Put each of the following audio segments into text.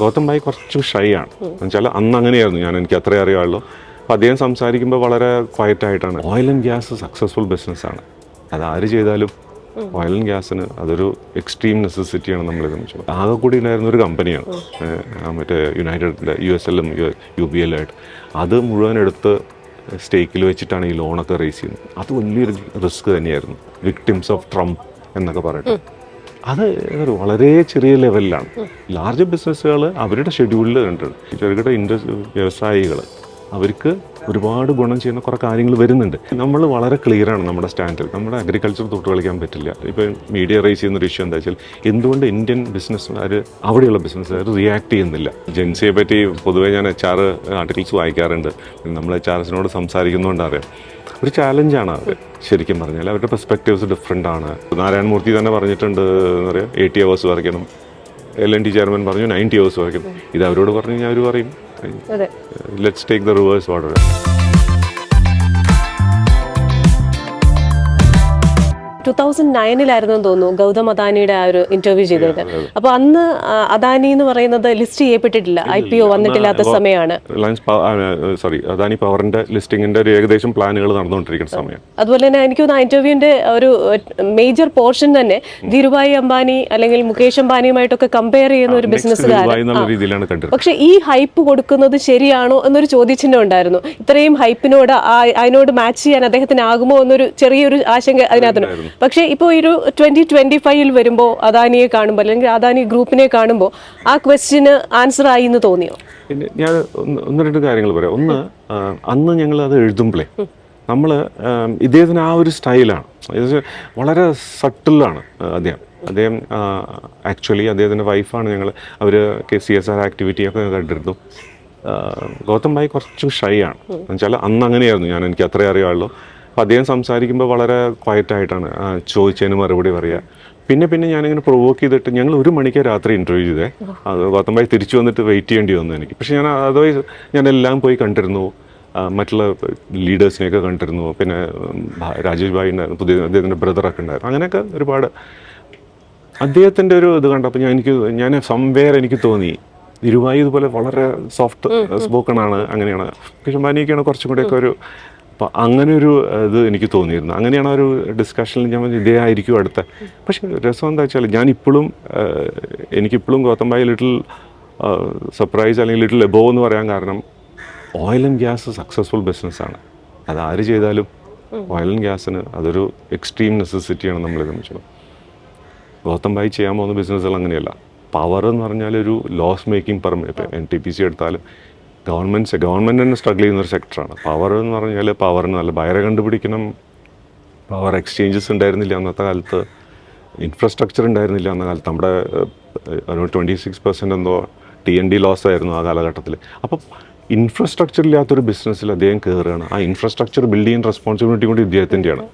ഗൗതം ഭായ് കുറച്ച് ഷൈ ആണ് എന്നുവെച്ചാൽ അന്ന് അങ്ങനെയായിരുന്നു. എനിക്ക് അത്രേ അറിയാമല്ലോ. അപ്പോൾ അദ്ദേഹം സംസാരിക്കുമ്പോൾ വളരെ ക്വയറ്റ് ആയിട്ടാണ്. ഓയിൽ ആൻഡ് ഗ്യാസ് സക്സസ്ഫുൾ ബിസിനസ്സാണ്. അത് ആര് ചെയ്താലും ഓയിൽ ആൻഡ് ഗ്യാസിന് അതൊരു എക്സ്ട്രീം നെസസിറ്റിയാണ് നമ്മളെ സംബന്ധിച്ചത്. ആകെ കൂടി ഉണ്ടായിരുന്ന ഒരു കമ്പനിയാണ് മറ്റേ യുണൈറ്റഡിൻ്റെ USL UBL ആയിട്ട്. അത് മുഴുവൻ എടുത്ത് സ്റ്റേക്കിൽ വെച്ചിട്ടാണ് ഈ ലോണൊക്കെ റേസ് ചെയ്യുന്നത്. അത് വലിയൊരു റിസ്ക് തന്നെയായിരുന്നു. വിക്ടിംസ് ഓഫ് ട്രംപ് എന്നൊക്കെ പറയട്ടെ. അത് വളരെ ചെറിയ ലെവലിലാണ്. ലാർജ് ബിസിനസ്സുകൾ അവരുടെ ഷെഡ്യൂളിൽ കണ്ടിട്ടുണ്ട്. ചെറുകിട വ്യവസായികൾ അവർക്ക് ഒരുപാട് ഗുണം ചെയ്യുന്ന കുറേ കാര്യങ്ങൾ വരുന്നുണ്ട്. നമ്മൾ വളരെ ക്ലിയറാണ് നമ്മുടെ സ്റ്റാൻഡിൽ. നമ്മുടെ അഗ്രികൾച്ചർ തൊട്ട് കളിക്കാൻ പറ്റില്ല. ഇപ്പം മീഡിയ റേസ് ചെയ്യുന്നൊരു ഇഷ്യൂ എന്താ വെച്ചാൽ എന്തുകൊണ്ട് ഇന്ത്യൻ ബിസിനസ്സുകാർ അവിടെയുള്ള ബിസിനസ്സുകാർ റിയാക്ട് ചെയ്യുന്നില്ല. ജെൻസിയെ പറ്റി പൊതുവേ ഞാൻ HR ആർട്ടിക്കിൾസ് വായിക്കാറുണ്ട്. നമ്മൾ HRസിനോട് സംസാരിക്കുന്നതുകൊണ്ടറിയാം ഒരു ചാലഞ്ചാണ് അവർ. ശരിക്കും പറഞ്ഞാൽ അവരുടെ പെർസ്പെക്റ്റീവ്സ് ഡിഫറെൻ്റ് ആണ്. നാരായണമൂർത്തി തന്നെ പറഞ്ഞിട്ടുണ്ട് എന്താ പറയുക 80 hours വർക്കണം. LNT ചെയർമാൻ പറഞ്ഞു 90 hours വർക്കണം. ഇത് അവരോട് പറഞ്ഞു കഴിഞ്ഞാൽ അവർ പറയും let's take the reverse order. 2009 തോന്നുന്നു ഗൗതം അദാനിയുടെ ആ ഒരു ഇന്റർവ്യൂ ചെയ്തത്. അപ്പൊ അന്ന് അദാനി എന്ന് പറയുന്നത് ലിസ്റ്റ് ചെയ്യപ്പെട്ടിട്ടില്ല, IPO വന്നിട്ടില്ലാത്ത സമയമാണ്. അദാനി പവറിന്റെ ലിസ്റ്റിംഗിന്റെ ഒരു ഏകദേശം പ്ലാനുകൾ നടന്നുകൊണ്ടിരിക്കുന്ന സമയം. അതുപോലെ തന്നെ എനിക്ക് തോന്നുന്നു ഇന്റർവ്യൂവിന്റെ ഒരു മേജർ പോർഷൻ തന്നെ ധീരുഭായ് അംബാനി അല്ലെങ്കിൽ മുകേഷ് അംബാനിയുമായിട്ടൊക്കെ കമ്പയർ ചെയ്യുന്ന ഒരു ബിസിനസ്സുകാരൻ. പക്ഷെ ഈ ഹൈപ്പ് കൊടുക്കുന്നത് ശരിയാണോ എന്നൊരു ചോദ്യചിഹ്നം ഉണ്ടായിരുന്നു. ഇത്രയും ഹൈപ്പിനോട് അതിനോട് മാച്ച് ചെയ്യാൻ അദ്ദേഹത്തിനാകുമോ എന്നൊരു ചെറിയൊരു ആശങ്ക അതിനകത്തുണ്ട്. പക്ഷേ ഇപ്പോൾ ഒരു 2025 വരുമ്പോൾ അദാനിയെ കാണുമ്പോൾ അല്ലെങ്കിൽ അദാനി ഗ്രൂപ്പിനെ കാണുമ്പോൾ ആ ക്വസ്റ്റ്യന് ആൻസർ ആയി എന്ന് തോന്നിയോ? പിന്നെ ഞാൻ ഒന്ന് രണ്ട് കാര്യങ്ങൾ പറയാം. ഒന്ന്, അന്ന് ഞങ്ങൾ അത് എഴുതുമ്പോഴേ നമ്മൾ ഇദ്ദേഹത്തിന് ആ ഒരു സ്റ്റൈലാണ്, വളരെ സട്ടിലാണ് അദ്ദേഹം ആക്ച്വലി അദ്ദേഹത്തിൻ്റെ വൈഫാണ്. ഞങ്ങൾ അവർ CSR ആക്ടിവിറ്റിയൊക്കെ കണ്ടിരുന്നു. ഗൗതം ഭായ് കുറച്ച് ഷൈ ആണ് എന്നുവെച്ചാൽ അന്ന് അങ്ങനെയായിരുന്നു. എനിക്ക് അത്രേ അറിയാമല്ലോ. അപ്പോൾ അദ്ദേഹം സംസാരിക്കുമ്പോൾ വളരെ ക്വയറ്റ് ആയിട്ടാണ് ചോദിച്ചതിന് മറുപടി പറയുക. പിന്നെ ഞാനിങ്ങനെ പ്രൊവോക്ക് ചെയ്തിട്ട് ഞങ്ങൾ 1 മണിക്ക് രാത്രി ഇൻ്റർവ്യൂ ചെയ്തേ. അത് ഗൗതം ഭായ് തിരിച്ചു വന്നിട്ട് വെയിറ്റ് ചെയ്യേണ്ടി വന്നു എനിക്ക്. പക്ഷേ ഞാൻ അതർവൈസ് എല്ലാം പോയി കണ്ടിരുന്നു. മറ്റുള്ള ലീഡേഴ്സിനെയൊക്കെ കണ്ടിരുന്നു. പിന്നെ രാജേഷ് ഭായ് ഉണ്ടായിരുന്നു, അദ്ദേഹത്തിൻ്റെ ബ്രദറൊക്കെ ഉണ്ടായിരുന്നു. അങ്ങനെയൊക്കെ ഒരുപാട് അദ്ദേഹത്തിൻ്റെ ഒരു ഇത് കണ്ടപ്പോൾ ഞാൻ സംവേർ എനിക്ക് തോന്നി ധീരുഭായ് ഇതുപോലെ വളരെ സോഫ്റ്റ് സ്പോക്കൺ ആണ്, അങ്ങനെയാണ്. മുകേഷ് അംബാനിയൊക്കെയാണ് കുറച്ചും കൂടെയൊക്കെ ഒരു. അപ്പോൾ അങ്ങനെ ഒരു ഇത് എനിക്ക് തോന്നിയിരുന്നു. അങ്ങനെയാണ് ഒരു ഡിസ്കഷനിൽ ഞാൻ ഇതേ ആയിരിക്കും അടുത്ത. പക്ഷേ രസം എന്താ വെച്ചാൽ എനിക്കിപ്പോഴും ഗൗതം ഭായ് ലിറ്റിൽ സർപ്രൈസ് അല്ലെങ്കിൽ ലിറ്റിൽ എബോവ് എന്ന് പറയാൻ കാരണം ഓയിൽ ആൻഡ് ഗ്യാസ് സക്സസ്ഫുൾ ബിസിനസ്സാണ്. അത് ആര് ചെയ്താലും ഓയിൽ ആൻഡ് ഗ്യാസിന് അതൊരു എക്സ്ട്രീം നെസസിറ്റിയാണ് നമ്മളെ സംബന്ധിച്ചത്. ഗൗതം ഭായ് ചെയ്യാൻ പോകുന്ന ബിസിനസ്സുകൾ അങ്ങനെയല്ല. പവർ എന്ന് പറഞ്ഞാൽ ഒരു ലോസ് മേക്കിംഗ് NTPC എടുത്താലും ഗവൺമെൻറ് തന്നെ സ്ട്രഗിൾ ചെയ്യുന്നൊരു സെക്ടറാണ്. പവർ എന്ന് പറഞ്ഞാൽ പവറിന് നല്ല ബയറെ കണ്ടുപിടിക്കണം. പവർ എക്സ്ചേഞ്ചസ് ഉണ്ടായിരുന്നില്ല അന്നത്തെ കാലത്ത്. ഇൻഫ്രാസ്ട്രക്ചർ ഉണ്ടായിരുന്നില്ല അന്ന കാലത്ത്. നമ്മുടെ 26% എന്തോ TND ലോസ് ആയിരുന്നു ആ കാലഘട്ടത്തിൽ. അപ്പം ഇൻഫ്രാസ്ട്രക്ചർ ഇല്ലാത്തൊരു ബിസിനസ്സിൽ അദ്ദേഹം കയറുകയാണ്. ആ ഇൻഫ്രാസ്ട്രക്ചർ ബിൽഡ് ചെയ്യുന്ന റെസ്പോൺസിബിലിറ്റി കൂടി ഇദ്ദേഹത്തിൻ്റെയാണ്.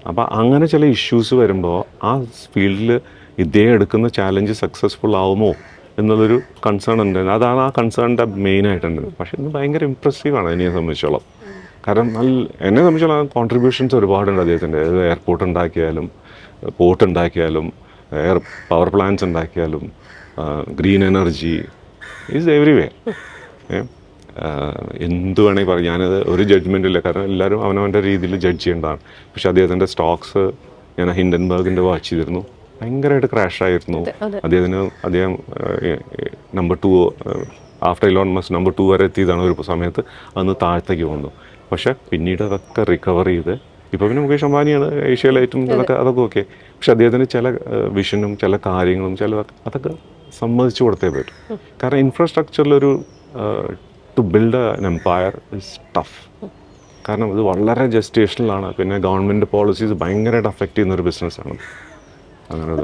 അപ്പോൾ അങ്ങനെ ചില ഇഷ്യൂസ് വരുമ്പോൾ ആ ഫീൽഡിൽ ഇദ്ദേഹം എടുക്കുന്ന ചാലഞ്ച് സക്സസ്ഫുൾ ആവുമോ എന്നുള്ളൊരു കൺസേൺ ഉണ്ടായിരുന്നു. അതാണ് ആ കൺസേണിൻ്റെ മെയിനായിട്ടുണ്ട്. പക്ഷേ ഇത് ഭയങ്കര ഇമ്പ്രസീവാണ് എന്നെ സംബന്ധിച്ചോളം. കാരണം എന്നെ സംബന്ധിച്ചോളം കോൺട്രിബ്യൂഷൻസ് ഒരുപാടുണ്ട് അദ്ദേഹത്തിൻ്റെ. എയർപോർട്ട് ഉണ്ടാക്കിയാലും, പോർട്ട് ഉണ്ടാക്കിയാലും, പവർ പ്ലാന്റ്സ് ഉണ്ടാക്കിയാലും, ഗ്രീൻ എനർജി ഈസ് എവരിവേ. എന്ത് വേണമെങ്കിൽ പറയും. ഞാനത് ഒരു ജഡ്ജ്മെൻറ്റില്ല, കാരണം എല്ലാവരും അവനവൻ്റെ രീതിയിൽ ജഡ്ജ് ചെയ്യേണ്ടതാണ്. പക്ഷേ അദ്ദേഹത്തിൻ്റെ സ്റ്റോക്സ് ഞാൻ ഹിൻഡൻബർഗിൻ്റെ വാച്ച് ചെയ്തിരുന്നു. ഭയങ്കരമായിട്ട് ക്രാഷായിരുന്നു. അദ്ദേഹം number 2 after Elon Musk number 2 വരെ എത്തിയതാണ് ഒരു സമയത്ത്. അന്ന് താഴത്തേക്ക് വന്നു. പക്ഷേ പിന്നീട് അതൊക്കെ റിക്കവർ ചെയ്ത് ഇപ്പോൾ പിന്നെ മുകേഷ് അംബാനിയാണ് ഏഷ്യയിലേറ്റവും അതൊക്കെ ഓക്കെ. പക്ഷെ അദ്ദേഹത്തിന് ചില വിഷനും ചില കാര്യങ്ങളും അതൊക്കെ സമ്മതിച്ചു കൊടുത്തേ പറ്റും. കാരണം ഇൻഫ്രാസ്ട്രക്ചറിലൊരു to build an empire is tough. കാരണം ഇത് വളരെ ജസ്റ്റേഷനിലാണ്. പിന്നെ ഗവൺമെൻറ് പോളിസീസ് ഭയങ്കരമായിട്ട് അഫക്റ്റ് ചെയ്യുന്നൊരു ബിസിനസ്സാണ്.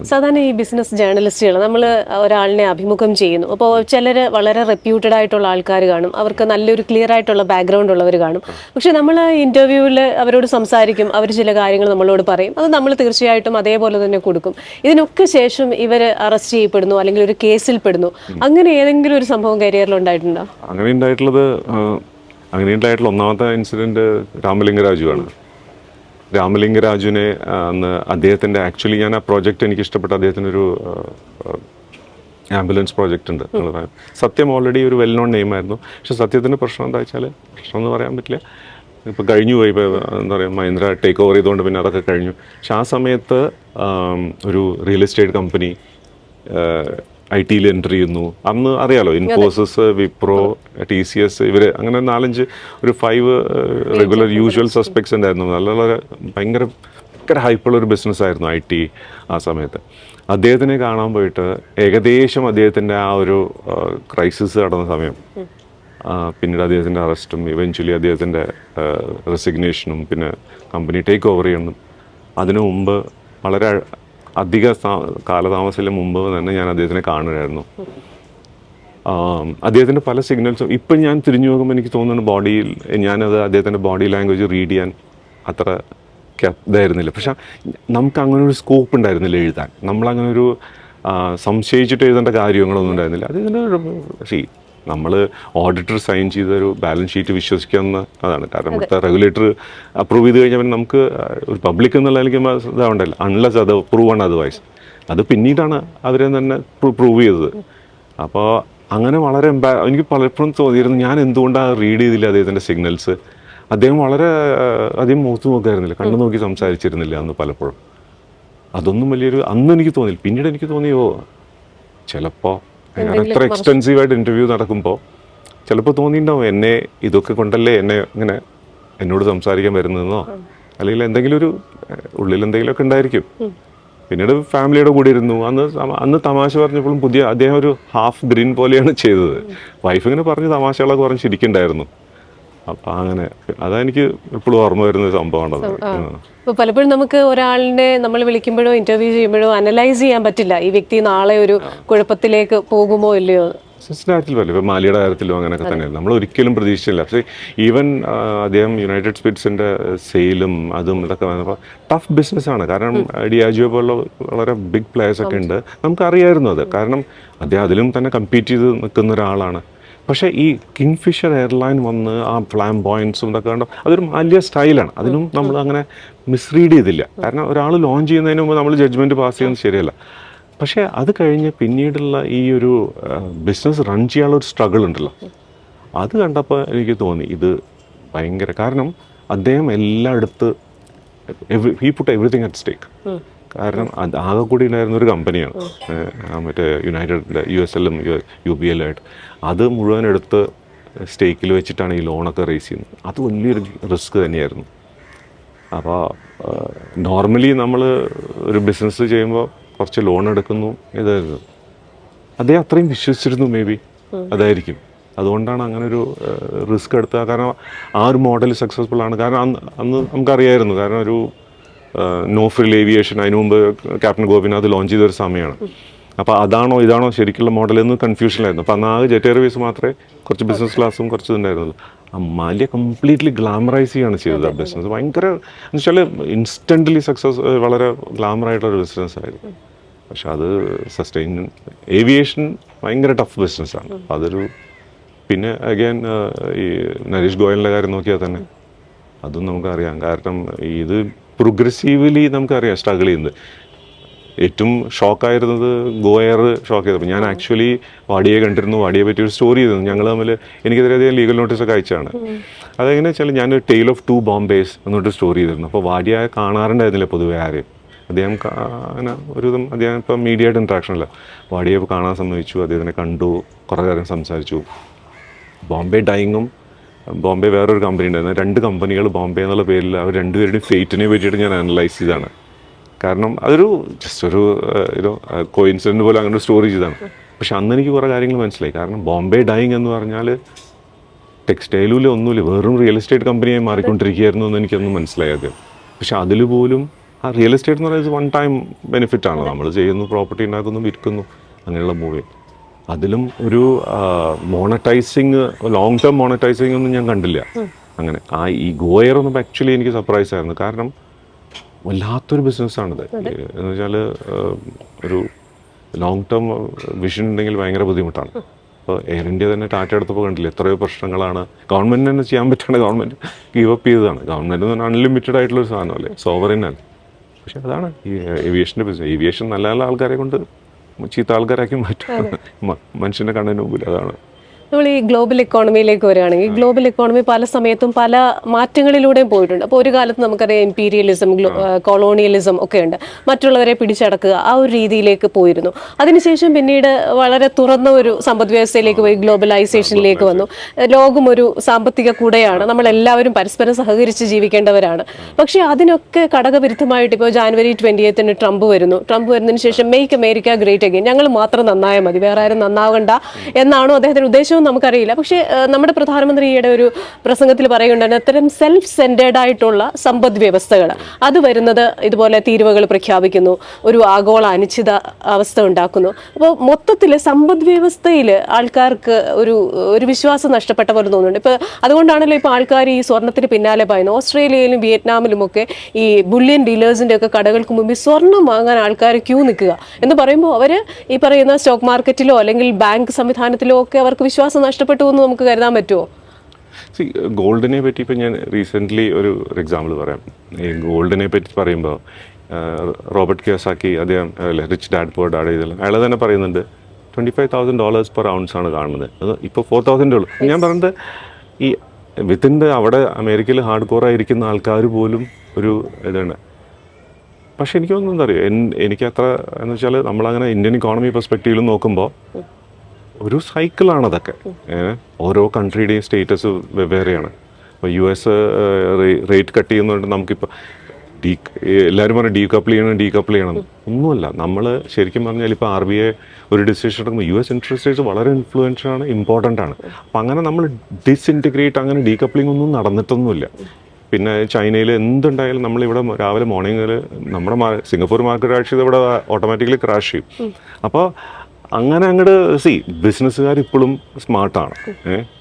സാധാരണ ഈ ബിസിനസ് ജേർണലിസ്റ്റുകൾ നമ്മൾ ഒരാളിനെ അഭിമുഖം ചെയ്യുന്നു. അപ്പോൾ ചിലർ വളരെ റെപ്യൂട്ടഡ് ആയിട്ടുള്ള ആൾക്കാർ കാണും, അവർക്ക് നല്ലൊരു ക്ലിയർ ആയിട്ടുള്ള ബാക്ക്ഗ്രൗണ്ട് ഉള്ളവർ കാണും. പക്ഷെ നമ്മൾ ഇൻ്റർവ്യൂവിൽ അവരോട് സംസാരിക്കും, അവർ ചില കാര്യങ്ങൾ നമ്മളോട് പറയും, അത് നമ്മൾ തീർച്ചയായിട്ടും അതേപോലെ തന്നെ കൊടുക്കും. ഇതിനൊക്കെ ശേഷം ഇവർ അറസ്റ്റ് ചെയ്യപ്പെടുന്നു അല്ലെങ്കിൽ ഒരു കേസിൽ പെടുന്നു. അങ്ങനെ ഏതെങ്കിലും ഒരു സംഭവം കരിയറിൽ ഉണ്ടായിട്ടുണ്ടോ? അങ്ങനെ ഉണ്ടായിട്ടുള്ള ഒന്നാമത്തെ ഇൻസിഡൻറ്റ് രാമലിംഗരാജുവാണ്. രാമലിംഗരാജുവിനെ അന്ന് അദ്ദേഹത്തിൻ്റെ ആക്ച്വലി ഞാൻ ആ പ്രോജക്റ്റ് എനിക്ക് ഇഷ്ടപ്പെട്ട അദ്ദേഹത്തിനൊരു ആംബുലൻസ് പ്രോജക്റ്റ് ഉണ്ട് നിങ്ങൾ പറയാം. സത്യം ഓൾറെഡി ഒരു വെൽ നോൺ നെയിം ആയിരുന്നു. പക്ഷെ സത്യത്തിൻ്റെ പ്രശ്നം എന്താ വെച്ചാൽ, പ്രശ്നം എന്ന് പറയാൻ പറ്റില്ല, ഇപ്പോൾ കഴിഞ്ഞു പോയി. ഇപ്പോൾ എന്താ പറയുക, മഹീന്ദ്ര ടേക്ക് ഓവർ ചെയ്തുകൊണ്ട് പിന്നെ അതൊക്കെ കഴിഞ്ഞു. പക്ഷെ ആ സമയത്ത് ഒരു റിയൽ എസ്റ്റേറ്റ് കമ്പനി ഐ ടിയിൽ എൻ്റർ ചെയ്യുന്നു. അന്ന് അറിയാലോ, ഇൻഫോസിസ്, വിപ്രോ, TCS, ഇവർ അങ്ങനെ 4-5 ഒരു 5 റെഗുലർ യൂഷ്വൽ സസ്പെക്ട്സ് ഉണ്ടായിരുന്നു. നല്ല ഭയങ്കര ഹൈപ്പുള്ളൊരു ബിസിനസ്സായിരുന്നു IT ആ സമയത്ത്. അദ്ദേഹത്തിനെ കാണാൻ പോയിട്ട് ഏകദേശം അദ്ദേഹത്തിൻ്റെ ആ ഒരു ക്രൈസിസ് നടന്ന സമയം, പിന്നീട് അദ്ദേഹത്തിൻ്റെ അറസ്റ്റും ഇവൻച്വലി അദ്ദേഹത്തിൻ്റെ റെസിഗ്നേഷനും പിന്നെ കമ്പനി ടേക്ക് ഓവർ ചെയ്യണം, അതിനു മുമ്പ് വളരെ അധിക കാലതാമസത്തിന് മുമ്പ് തന്നെ ഞാൻ അദ്ദേഹത്തിനെ കാണുകയായിരുന്നു. അദ്ദേഹത്തിൻ്റെ പല സിഗ്നൽസും ഇപ്പം ഞാൻ തിരിഞ്ഞു നോക്കുമ്പോൾ എനിക്ക് തോന്നുന്നു ബോഡിയിൽ, ഞാനത് അദ്ദേഹത്തിൻ്റെ ബോഡി ലാംഗ്വേജ് റീഡ് ചെയ്യാൻ അത്ര ഇതായിരുന്നില്ല. പക്ഷെ നമുക്ക് അങ്ങനെ ഒരു സ്കോപ്പ് ഉണ്ടായിരുന്നില്ല എഴുതാൻ. നമ്മളങ്ങനെ ഒരു സംശയിച്ചിട്ട് എഴുതേണ്ട കാര്യങ്ങളൊന്നും ഉണ്ടായിരുന്നില്ല. അതിൻ്റെ നമ്മൾ ഓഡിറ്റർ സൈൻ ചെയ്തൊരു ബാലൻസ് ഷീറ്റ് വിശ്വസിക്കാവുന്ന അതാണ്. കാരണം ഇവിടുത്തെ റെഗുലേറ്റർ അപ്രൂവ് ചെയ്ത് കഴിഞ്ഞാൽ പിന്നെ നമുക്ക് ഒരു പബ്ലിക് എന്നുള്ള എനിക്ക് ഇതാവണ്ടല്ലോ, അൺലെസ് അത് പ്രൂവ് ആണ് അതർവൈസ്. അത് പിന്നീടാണ് അവരെ തന്നെ പ്രൂവ് ചെയ്തത്. അപ്പോൾ അങ്ങനെ വളരെ എനിക്ക് പലപ്പോഴും തോന്നിയിരുന്നു ഞാൻ എന്തുകൊണ്ടാണ് റീഡ് ചെയ്തില്ല അദ്ദേഹത്തിൻ്റെ സിഗ്നൽസ്. അദ്ദേഹം വളരെ അധികം മുഖത്ത് നോക്കായിരുന്നില്ല, കണ്ണു നോക്കി സംസാരിച്ചിരുന്നില്ല അന്ന് പലപ്പോഴും. അതൊന്നും വലിയൊരു അന്ന് എനിക്ക് തോന്നിയില്ല. പിന്നീട് എനിക്ക് തോന്നിയോ ചിലപ്പോൾ ഞാൻ അത്ര എക്സ്റ്റെൻസീവായിട്ട് ഇൻ്റർവ്യൂ നടക്കുമ്പോൾ ചിലപ്പോൾ തോന്നിയിട്ടുണ്ടാവും എന്നെ ഇതൊക്കെ കൊണ്ടല്ലേ എന്നെ ഇങ്ങനെ എന്നോട് സംസാരിക്കാൻ വരുന്നതെന്നോ, അല്ലെങ്കിൽ എന്തെങ്കിലും ഒരു ഉള്ളിൽ എന്തെങ്കിലുമൊക്കെ ഉണ്ടായിരിക്കും. പിന്നീട് ഫാമിലിയുടെ കൂടെ ഇരുന്നു. അന്ന് തമാശ പറഞ്ഞപ്പോഴും അദ്ദേഹം ഒരു ഹാഫ് ഗ്രീൻ പോലെയാണ് ചെയ്തത്. വൈഫ് ഇങ്ങനെ പറഞ്ഞ് തമാശകളൊക്കെ പറഞ്ഞ് ചിരിക്കുന്നുണ്ടായിരുന്നു. അപ്പം അങ്ങനെ അതെനിക്ക് എപ്പോഴും ഓർമ്മ വരുന്ന സംഭവമാണത്. ഇപ്പോൾ പലപ്പോഴും നമുക്ക് ഒരാളിനെ നമ്മൾ വിളിക്കുമ്പോഴോ ഇൻ്റർവ്യൂ ചെയ്യുമ്പോഴോ അനലൈസ് ചെയ്യാൻ പറ്റില്ല ഈ വ്യക്തി നാളെ ഒരു കുഴപ്പത്തിലേക്ക് പോകുമോ ഇല്ലയോ. കാര്യത്തിൽ പറ്റില്ല. ഇപ്പോൾ മാലിയുടെ കാര്യത്തിലും അങ്ങനെയൊക്കെ തന്നെയായിരുന്നു. നമ്മൾ ഒരിക്കലും പ്രതീക്ഷിച്ചില്ല. പക്ഷേ ഈവൻ അദ്ദേഹം യുണൈറ്റഡ് സ്പിരിറ്റ്സിൻ്റെ സെയിലും അതും ഇതൊക്കെ വന്നപ്പോൾ ടഫ് ബിസിനസ്സാണ്. കാരണം ഡിയാജിയോ പോലുള്ള വളരെ ബിഗ് പ്ലേയേഴ്സൊക്കെ ഉണ്ട്. നമുക്കറിയായിരുന്നു അത്. കാരണം അദ്ദേഹം അതിലും തന്നെ കമ്പീറ്റ് ചെയ്ത് നിൽക്കുന്ന ഒരാളാണ്. പക്ഷേ ഈ കിങ്ഫിഷർ എയർലൈൻ വന്ന് ആ ഫ്ലാംബോയൻസും ഇതൊക്കെ കണ്ടോ, അതൊരു വലിയ സ്റ്റൈലാണ്. അതിനും നമ്മൾ അങ്ങനെ മിസ്റീഡ് ചെയ്തില്ല. കാരണം ഒരാൾ ലോഞ്ച് ചെയ്യുന്നതിന് മുമ്പ് നമ്മൾ ജഡ്ജ്മെൻറ്റ് പാസ് ചെയ്യുന്നത് ശരിയല്ല. പക്ഷേ അത് കഴിഞ്ഞ് പിന്നീടുള്ള ഈ ഒരു ബിസിനസ് റൺ ചെയ്യാനുള്ള ഒരു സ്ട്രഗിൾ ഉണ്ടല്ലോ, അത് കണ്ടപ്പോൾ എനിക്ക് തോന്നി ഇത് ഭയങ്കര. കാരണം അദ്ദേഹം എല്ലായിടത്ത് he put everything at stake. കാരണം അത് ആകെ കൂടി ഉണ്ടായിരുന്ന ഒരു കമ്പനിയാണ് മറ്റേ യുണൈറ്റഡ് USL UBL ആയിട്ട്. അത് മുഴുവൻ എടുത്ത് സ്റ്റേക്കിൽ വെച്ചിട്ടാണ് ഈ ലോണൊക്കെ റേസ് ചെയ്യുന്നത്. അത് വലിയൊരു റിസ്ക് തന്നെയായിരുന്നു. അപ്പോൾ നോർമലി നമ്മൾ ഒരു ബിസിനസ് ചെയ്യുമ്പോൾ കുറച്ച് ലോൺ എടുക്കുന്നു, ഇതായിരുന്നു. അദ്ദേഹം അത്രയും വിശ്വസിച്ചിരുന്നു. മേ ബി അതായിരിക്കും. അതുകൊണ്ടാണ് അങ്ങനെ ഒരു റിസ്ക് എടുത്തത്. കാരണം ആ ഒരു മോഡൽ സക്സസ്ഫുൾ ആണ്. കാരണം അന്ന് നമുക്കറിയായിരുന്നു. കാരണം ഒരു നോ ഫ്രിൽ ഏവിയേഷൻ അതിനു മുമ്പ് ക്യാപ്റ്റൻ ഗോപിനാഥ് ലോഞ്ച് ചെയ്തൊരു സമയമാണ്. അപ്പോൾ അതാണോ ഇതാണോ ശരിക്കുള്ള മോഡലെന്ന് കൺഫ്യൂഷനിലായിരുന്നു. അപ്പോൾ അന്ന് ആകെ ജെറ്റ് എയർവേസ് മാത്രമേ കുറച്ച് ബിസിനസ് ക്ലാസ്സും കുറച്ച് ഇതുണ്ടായിരുന്നുള്ളൂ. ആ മാലിയ കംപ്ലീറ്റ്ലി ഗ്ലാമറൈസ് ചെയ്യാണ് ചെയ്തത് ആ ബിസിനസ്. ഭയങ്കര എന്ന് വെച്ചാൽ ഇൻസ്റ്റൻ്റ്ലി സക്സസ്, വളരെ ഗ്ലാമറായിട്ടൊരു ബിസിനസ്സായിരുന്നു. പക്ഷെ അത് സസ്റ്റെയിൻ ഏവിയേഷൻ ഭയങ്കര ടഫ് ബിസിനസ്സാണ്. അതൊരു പിന്നെ അഗൈൻ ഈ നരേഷ് ഗോയലിൻ്റെ കാര്യം നോക്കിയാൽ തന്നെ അതും നമുക്കറിയാം. കാരണം ഇത് പ്രോഗ്രസീവ്ലി നമുക്കറിയാം സ്ട്രഗിൾ ചെയ്യുന്നത്. ഏറ്റവും ഷോക്കായിരുന്നത് ഗോയർ ഷോക്ക് ചെയ്തപ്പോൾ. ഞാൻ ആക്ച്വലി വാടിയെ കണ്ടിരുന്നു, വാടിയെ പറ്റി ഒരു സ്റ്റോറി ചെയ്തിരുന്നു. ഞങ്ങൾ തമ്മിൽ എനിക്കെതിരെ ലീഗൽ നോട്ടീസൊക്കെ അയച്ചാണ്. അതെങ്ങനെ വെച്ചാൽ ഞാൻ ടെയിൽ ഓഫ് 2 ബോംബേസ് എന്നിട്ട് സ്റ്റോറി ചെയ്തിരുന്നു. അപ്പോൾ വാടിയെ കാണാറുണ്ടായിരുന്നില്ല പൊതുവെ ആരെയും. അദ്ദേഹം അങ്ങനെ ഒരുവിധം അദ്ദേഹം ഇപ്പം മീഡിയ ആയിട്ട് ഇൻട്രാക്ഷനില്ല. വാടിയെ കാണാൻ സമ്മതിച്ചു, അദ്ദേഹത്തിനെ കണ്ടു, കുറേ കാര്യം സംസാരിച്ചു. ബോംബെ ഡൈങ്ങും ബോംബെ വേറൊരു കമ്പനി ഉണ്ടായിരുന്നു. 2 കമ്പനികൾ ബോംബെ എന്നുള്ള പേരിൽ അവർ രണ്ടുപേരുടെയും ഫേറ്റിനെ പറ്റിയിട്ട് ഞാൻ അനലൈസ് ചെയ്താണ്. കാരണം അതൊരു ജസ്റ്റ് ഒരു കോയിൻസിഡൻറ്റ് പോലെ അങ്ങനെ ഒരു സ്റ്റോറി ചെയ്താണ്. പക്ഷെ അന്ന് എനിക്ക് കുറേ കാര്യങ്ങൾ മനസ്സിലായി. കാരണം ബോംബെ ഡൈങ് എന്ന് പറഞ്ഞാൽ ടെക്സ്റ്റൈലിൽ ഒന്നുമില്ല, വെറും റിയൽ എസ്റ്റേറ്റ് കമ്പനിയായി മാറിക്കൊണ്ടിരിക്കുകയായിരുന്നു എന്ന് എനിക്കൊന്നും മനസ്സിലായത്. പക്ഷെ അതിൽ പോലും ആ റിയൽ എസ്റ്റേറ്റ് എന്ന് പറയുന്നത് 1 ടൈം ബെനിഫിറ്റാണ്. നമ്മൾ ചെയ്യുന്നു, പ്രോപ്പർട്ടി ഉണ്ടാക്കുന്നു, വിൽക്കുന്നു, അങ്ങനെയുള്ള മൂവി. അതിലും ഒരു മോണറ്റൈസിങ്, ലോങ് ടേം മോണറ്റൈസിങ് ഒന്നും ഞാൻ കണ്ടില്ല. അങ്ങനെ ഈ ഗോയർ ഒന്നും ആക്ച്വലി എനിക്ക് സർപ്രൈസ് ആയിരുന്നു. കാരണം വല്ലാത്തൊരു ബിസിനസ്സാണിത്. എന്ന് വെച്ചാൽ ഒരു ലോങ് ടേം വിഷൻ ഉണ്ടെങ്കിൽ ഭയങ്കര ബുദ്ധിമുട്ടാണ്. അപ്പോൾ എയർ ഇന്ത്യ തന്നെ ടാറ്റ എടുത്തപ്പോൾ കണ്ടില്ല എത്രയോ പ്രശ്നങ്ങളാണ്. ഗവൺമെൻറ് തന്നെ ചെയ്യാൻ പറ്റുകയാണ്, ഗവൺമെൻറ് ഗീവ് അപ്പ് ചെയ്തതാണ്. ഗവൺമെൻറ് എന്ന് പറഞ്ഞാൽ അൺലിമിറ്റഡ് ആയിട്ടുള്ളൊരു സാധനമല്ലേ, സോവറിനാണ്. പക്ഷെ അതാണ് ഈ ഏവിയേഷൻ്റെ ബിസിനസ്. ഏവിയേഷൻ നല്ല നല്ല ആൾക്കാരെ കൊണ്ട് ചീത്ത ആൾക്കാരാക്കി മാറ്റും മനുഷ്യൻ്റെ കണ്ണിന് മുമ്പിൽ. അതാണ്. നമ്മൾ ഈ ഗ്ലോബൽ ഇക്കോണമിയിലേക്ക് വരികയാണെങ്കിൽ ഗ്ലോബൽ ഇക്കോണമി പല സമയത്തും പല മാറ്റങ്ങളിലൂടെയും പോയിട്ടുണ്ട്. അപ്പോൾ ഒരു കാലത്ത് നമുക്കറിയാം ഇമ്പീരിയലിസം, കൊളോണിയലിസം ഒക്കെ ഉണ്ട്, മറ്റുള്ളവരെ പിടിച്ചടക്കുക, ആ ഒരു രീതിയിലേക്ക് പോയിരുന്നു. അതിനുശേഷം പിന്നീട് വളരെ തുറന്ന ഒരു സമ്പദ് വ്യവസ്ഥയിലേക്ക് പോയി, ഗ്ലോബലൈസേഷനിലേക്ക് വന്നു. ലോകം ഒരു സാമ്പത്തിക കൂടെയാണ്, നമ്മളെല്ലാവരും പരസ്പരം സഹകരിച്ച് ജീവിക്കേണ്ടവരാണ്. പക്ഷേ അതിനൊക്കെ ഘടകവിരുദ്ധമായിട്ട് ഇപ്പോൾ ജാനുവരി 20 ട്രംപ് വരുന്നതിന് ശേഷം മേക്ക് അമേരിക്ക ഗ്രേറ്റ് അഗെയിൻ, ഞങ്ങൾ മാത്രം നന്നായാൽ മതി, വേറെ ആരും നന്നാവണ്ട എന്നാണോ അദ്ദേഹത്തിന്റെ ഉദ്ദേശം നമുക്കറിയില്ല. പക്ഷേ നമ്മുടെ പ്രധാനമന്ത്രി ഈയിടെ ഒരു പ്രസംഗത്തിൽ പറയുന്നുണ്ടായിരുന്നു, അത്തരം സെൽഫ് സെന്റേഡ് ആയിട്ടുള്ള സമ്പദ് വ്യവസ്ഥകൾ അത് വരുന്നത് ഇതുപോലെ തീരുവകൾ പ്രഖ്യാപിക്കുന്നു, ഒരു ആഗോള അനിശ്ചിത അവസ്ഥ ഉണ്ടാക്കുന്നു. അപ്പോൾ മൊത്തത്തിൽ സമ്പദ് വ്യവസ്ഥയിൽ ആൾക്കാർക്ക് ഒരു വിശ്വാസം നഷ്ടപ്പെട്ട പോലെ തോന്നുന്നുണ്ട്. ഇപ്പോൾ അതുകൊണ്ടാണല്ലോ ഇപ്പോൾ ആൾക്കാർ ഈ സ്വർണ്ണത്തിന് പിന്നാലെ പായുന്നു. ഓസ്ട്രേലിയയിലും വിയറ്റ്നാമിലുമൊക്കെ ഈ ബുള്ളിയൻ ഡീലേഴ്സിന്റെ ഒക്കെ കടകൾക്ക് മുമ്പിൽ സ്വർണം വാങ്ങാൻ ആൾക്കാർ ക്യൂ നിൽക്കുക എന്ന് പറയുമ്പോൾ അവർ ഈ പറയുന്ന സ്റ്റോക്ക് മാർക്കറ്റിലോ അല്ലെങ്കിൽ ബാങ്ക് സംവിധാനത്തിലോ ഒക്കെ അവർക്ക് വിശ്വാസം നഷ്ടപ്പെട്ടു എന്ന് നമുക്ക് കരുതാൻ പറ്റുമോ? ഗോൾഡിനെ പറ്റി ഇപ്പം ഞാൻ റീസെൻ്റ്ലി ഒരു എക്സാമ്പിൾ പറയാം. ഈ ഗോൾഡിനെ പറ്റി പറയുമ്പോൾ റോബർട്ട് കിയോസാക്കി, അദ്ദേഹം റിച്ച് ഡാഡ് പുവർ ഡാഡ് ചെയ്തല്ലോ, അയാൾ തന്നെ പറയുന്നുണ്ട് $25,000 per ounce ആണ് കാണുന്നത്. അത് ഇപ്പോൾ 4,000 ഉള്ളൂ. ഞാൻ പറഞ്ഞത് ഈ വിത്തിൻ്റെ അവിടെ അമേരിക്കയിൽ ഹാർഡ് കോറായിരിക്കുന്ന ആൾക്കാർ പോലും ഒരു ഇതാണ്. പക്ഷെ എനിക്ക് തോന്നുന്നത് എന്താ പറയുക, എനിക്ക് അത്ര എന്ന് വെച്ചാൽ നമ്മളങ്ങനെ ഇന്ത്യൻ ഇക്കോണമി പെർസ്പെക്റ്റീവിൽ നോക്കുമ്പോൾ ഒരു സൈക്കിളാണതൊക്കെ. ഓരോ കൺട്രിയുടെയും സ്റ്റേറ്റസ് വെവ്വേറെയാണ്. ഇപ്പോൾ US റേറ്റ് കട്ട് ചെയ്യുന്നതുകൊണ്ട് നമുക്കിപ്പോൾ എല്ലാവരും പറഞ്ഞാൽ ഡീകപ്പിൾ ചെയ്യണം. ഒന്നുമല്ല, നമ്മൾ ശരിക്കും പറഞ്ഞാൽ ഇപ്പോൾ RBI ഒരു ഡിസിഷൻ എടുക്കുമ്പോൾ US ഇൻട്രസ്റ്റ് റേറ്റ്സ് വളരെ ഇൻഫ്ലുവൻഷ്യൽ ആണ്, ഇമ്പോർട്ടൻ്റ് ആണ്. അപ്പം അങ്ങനെ നമ്മൾ ഡിസ്ഇൻറ്റിഗ്രേറ്റ്, അങ്ങനെ ഡീകപ്ലിംഗ് ഒന്നും നടന്നിട്ടൊന്നുമില്ല. പിന്നെ ചൈനയിൽ എന്തുണ്ടായാലും നമ്മളിവിടെ രാവിലെ മോർണിംഗിൽ നമ്മുടെ സിംഗപ്പൂർ മാർക്കറ്റ് ക്രാഷ് ചെയ്ത് ഇവിടെ ഓട്ടോമാറ്റിക്കലി ക്രാഷ് ചെയ്യും. അപ്പോൾ അങ്ങനെ അങ്ങോട്ട് ബിസിനസ്സുകാർ ഇപ്പോഴും സ്മാർട്ടാണ്.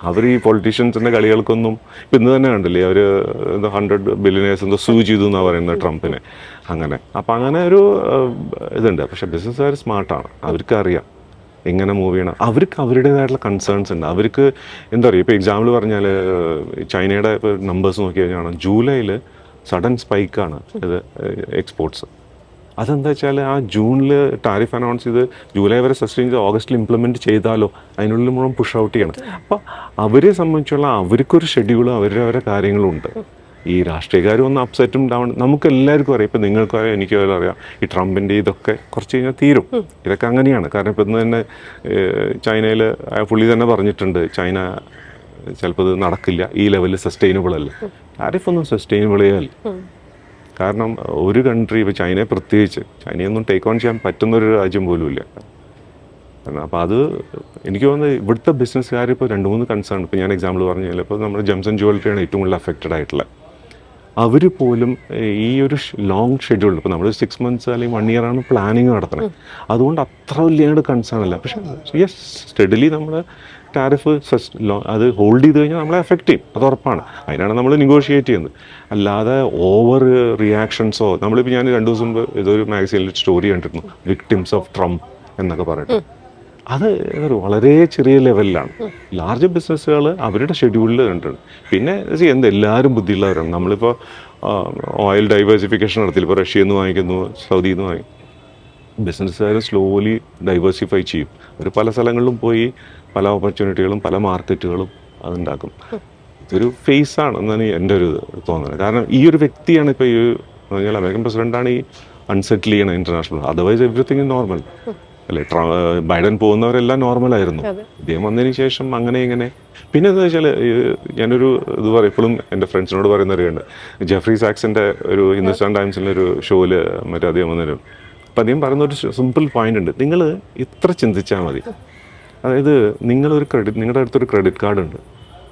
അവർ ഈ പൊളിറ്റീഷ്യൻസിൻ്റെ കളികൾക്കൊന്നും ഇപ്പം ഇന്ന് തന്നെ കണ്ടില്ലേ, അവർ 100 ബില്യണേഴ്സ് എന്തോ സൂ ചെയ്തു എന്നാണ് പറയുന്നത് ട്രംപിനെ. അങ്ങനെ അപ്പം അങ്ങനെ ഒരു ഇതുണ്ട്. പക്ഷേ ബിസിനസ്സുകാർ സ്മാർട്ടാണ്, അവർക്കറിയാം എങ്ങനെ മൂവ് ചെയ്യണം. അവർക്ക് അവരുടേതായിട്ടുള്ള കൺസേൺസ് ഉണ്ട്. അവർക്ക് എന്താ പറയുക, ഇപ്പോൾ എക്സാമ്പിൾ പറഞ്ഞാൽ ചൈനയുടെ ഇപ്പോൾ നമ്പേഴ്സ് നോക്കി കഴിഞ്ഞാൽ ജൂലൈയിൽ സഡൻ സ്പൈക്കാണ് ഇത് എക്സ്പോർട്സ്. അതെന്താ വെച്ചാൽ ആ ജൂണിൽ ടാരിഫ് അനൗൺസ് ചെയ്ത് ജൂലൈ വരെ സസ്റ്റെയിൻ ചെയ്ത് ഓഗസ്റ്റിൽ ഇംപ്ലിമെൻറ്റ് ചെയ്താലോ അതിനുള്ളിൽ മുഴുവൻ പുഷ് ഔട്ട് ചെയ്യണം. അപ്പോൾ അവരെ സംബന്ധിച്ചുള്ള അവർക്കൊരു ഷെഡ്യൂളും അവരുടെ കാര്യങ്ങളും ഉണ്ട്. ഈ രാഷ്ട്രീയക്കാരും ഒന്ന് അപ്സെറ്റും ഡൗൺ നമുക്ക് എല്ലാവർക്കും അറിയാം. ഇപ്പം നിങ്ങൾക്കും അറിയാം, എനിക്കും അറിയാം, ഈ ട്രംപിൻ്റെ ഇതൊക്കെ കുറച്ച് കഴിഞ്ഞാൽ തീരും. ഇതൊക്കെ അങ്ങനെയാണ്. കാരണം ഇപ്പം ഇന്ന് തന്നെ ചൈനയിൽ പുള്ളി തന്നെ പറഞ്ഞിട്ടുണ്ട്, ചൈന ചിലപ്പോൾ ഇത് നടക്കില്ല, ഈ ലെവലിൽ സസ്റ്റൈനബിൾ അല്ല. ടാരിഫൊന്നും സസ്റ്റൈനബിളേ അല്ല. കാരണം ഒരു കൺട്രി, ഇപ്പോൾ ചൈനയെ പ്രത്യേകിച്ച്, ചൈനയൊന്നും ടേക്ക് ഓൺ ചെയ്യാൻ പറ്റുന്നൊരു രാജ്യം പോലും ഇല്ല. അപ്പോൾ അത് എനിക്ക് തോന്നുന്നത് ഇവിടുത്തെ ബിസിനസ്സുകാർ ഇപ്പോൾ 2-3 കൺസേൺ, ഇപ്പോൾ ഞാൻ എക്സാമ്പിൾ പറഞ്ഞു കഴിഞ്ഞാൽ ഇപ്പോൾ നമ്മുടെ ജെംസ് ആൻഡ് ജുവലറിയാണ് ഏറ്റവും കൂടുതൽ അഫക്റ്റഡ് ആയിട്ടുള്ളത്. അവർ പോലും ഈ ഒരു ലോങ് ഷെഡ്യൂൾ, ഇപ്പോൾ നമ്മൾ 6 months അല്ലെങ്കിൽ 1 year ആണ് പ്ലാനിങ് നടത്തുന്നത്. അതുകൊണ്ട് അത്ര വലിയ കൺസേൺ അല്ല. പക്ഷേ യെസ്, സ്റ്റഡിലി നമ്മൾ ടാരിഫ് അത് ഹോൾഡ് ചെയ്ത് കഴിഞ്ഞാൽ നമ്മളെ എഫക്റ്റ് ചെയ്യും, അത് ഉറപ്പാണ്. അതിനാണ് നമ്മൾ നെഗോഷിയേറ്റ് ചെയ്യുന്നത്. അല്ലാതെ ഓവർ റിയാക്ഷൻസോ, നമ്മളിപ്പോൾ ഞാൻ 2 ദിവസം മുമ്പ് ഇതൊരു മാഗസീനിൽ സ്റ്റോറി കണ്ടിരുന്നു, വിക്ടിംസ് ഓഫ് ട്രംപ് എന്നൊക്കെ പറഞ്ഞിട്ട്. അത് വളരെ ചെറിയ ലെവലിലാണ്. ലാർജ് ബിസിനസ്സുകൾ അവരുടെ ഷെഡ്യൂളിൽ കണ്ടിട്ടുണ്ട്. പിന്നെ എല്ലാവരും ബുദ്ധിയുള്ളവരാണ്. നമ്മളിപ്പോൾ ഓയിൽ ഡൈവേഴ്സിഫിക്കേഷൻ നടത്തില്ല, ഇപ്പോൾ റഷ്യയിൽ നിന്ന് വാങ്ങിക്കുന്നു, സൗദിയിൽ നിന്ന് വാങ്ങിക്കും. ബിസിനസ്സുകാർ സ്ലോലി ഡൈവേഴ്സിഫൈ ചെയ്യും. അവർ പല സ്ഥലങ്ങളിലും പോയി പല ഓപ്പർച്യൂണിറ്റികളും പല മാർക്കറ്റുകളും അതുണ്ടാക്കും. ഇതൊരു ഫേസാണ് എന്നാണ് എൻ്റെ ഒരു തോന്നുന്നത്. കാരണം ഈ ഒരു വ്യക്തിയാണ് ഇപ്പോൾ ഈ പറഞ്ഞാൽ അമേരിക്കൻ പ്രസിഡൻ്റാണ് ഈ അൺസെറ്റിൽ ചെയ്യണത് international. Otherwise everything is normal അല്ലേ. ബൈഡൻ പോകുന്നവരെല്ലാം നോർമലായിരുന്നു. ഇദ്ദേഹം വന്നതിന് ശേഷം അങ്ങനെ ഇങ്ങനെ. പിന്നെ എന്താ വെച്ചാൽ ഞാനൊരു ഇത് പറയും, ഇപ്പോഴും എൻ്റെ ഫ്രണ്ട്സിനോട് പറയുന്ന അറിയുണ്ട്, ജെഫ്രി സാക്സിൻ്റെ ഒരു ഹിന്ദുസ്ഥാൻ ടൈംസിൻ്റെ ഒരു ഷോയിൽ മറ്റേ അദ്ദേഹം വന്നൊരു, അപ്പം അദ്ദേഹം പറയുന്ന ഒരു സിമ്പിൾ പോയിന്റ് ഉണ്ട്. നിങ്ങൾ ഇത്ര ചിന്തിച്ചാൽ മതി. അതായത് നിങ്ങളുടെ അടുത്തൊരു ക്രെഡിറ്റ് കാർഡ് ഉണ്ട്.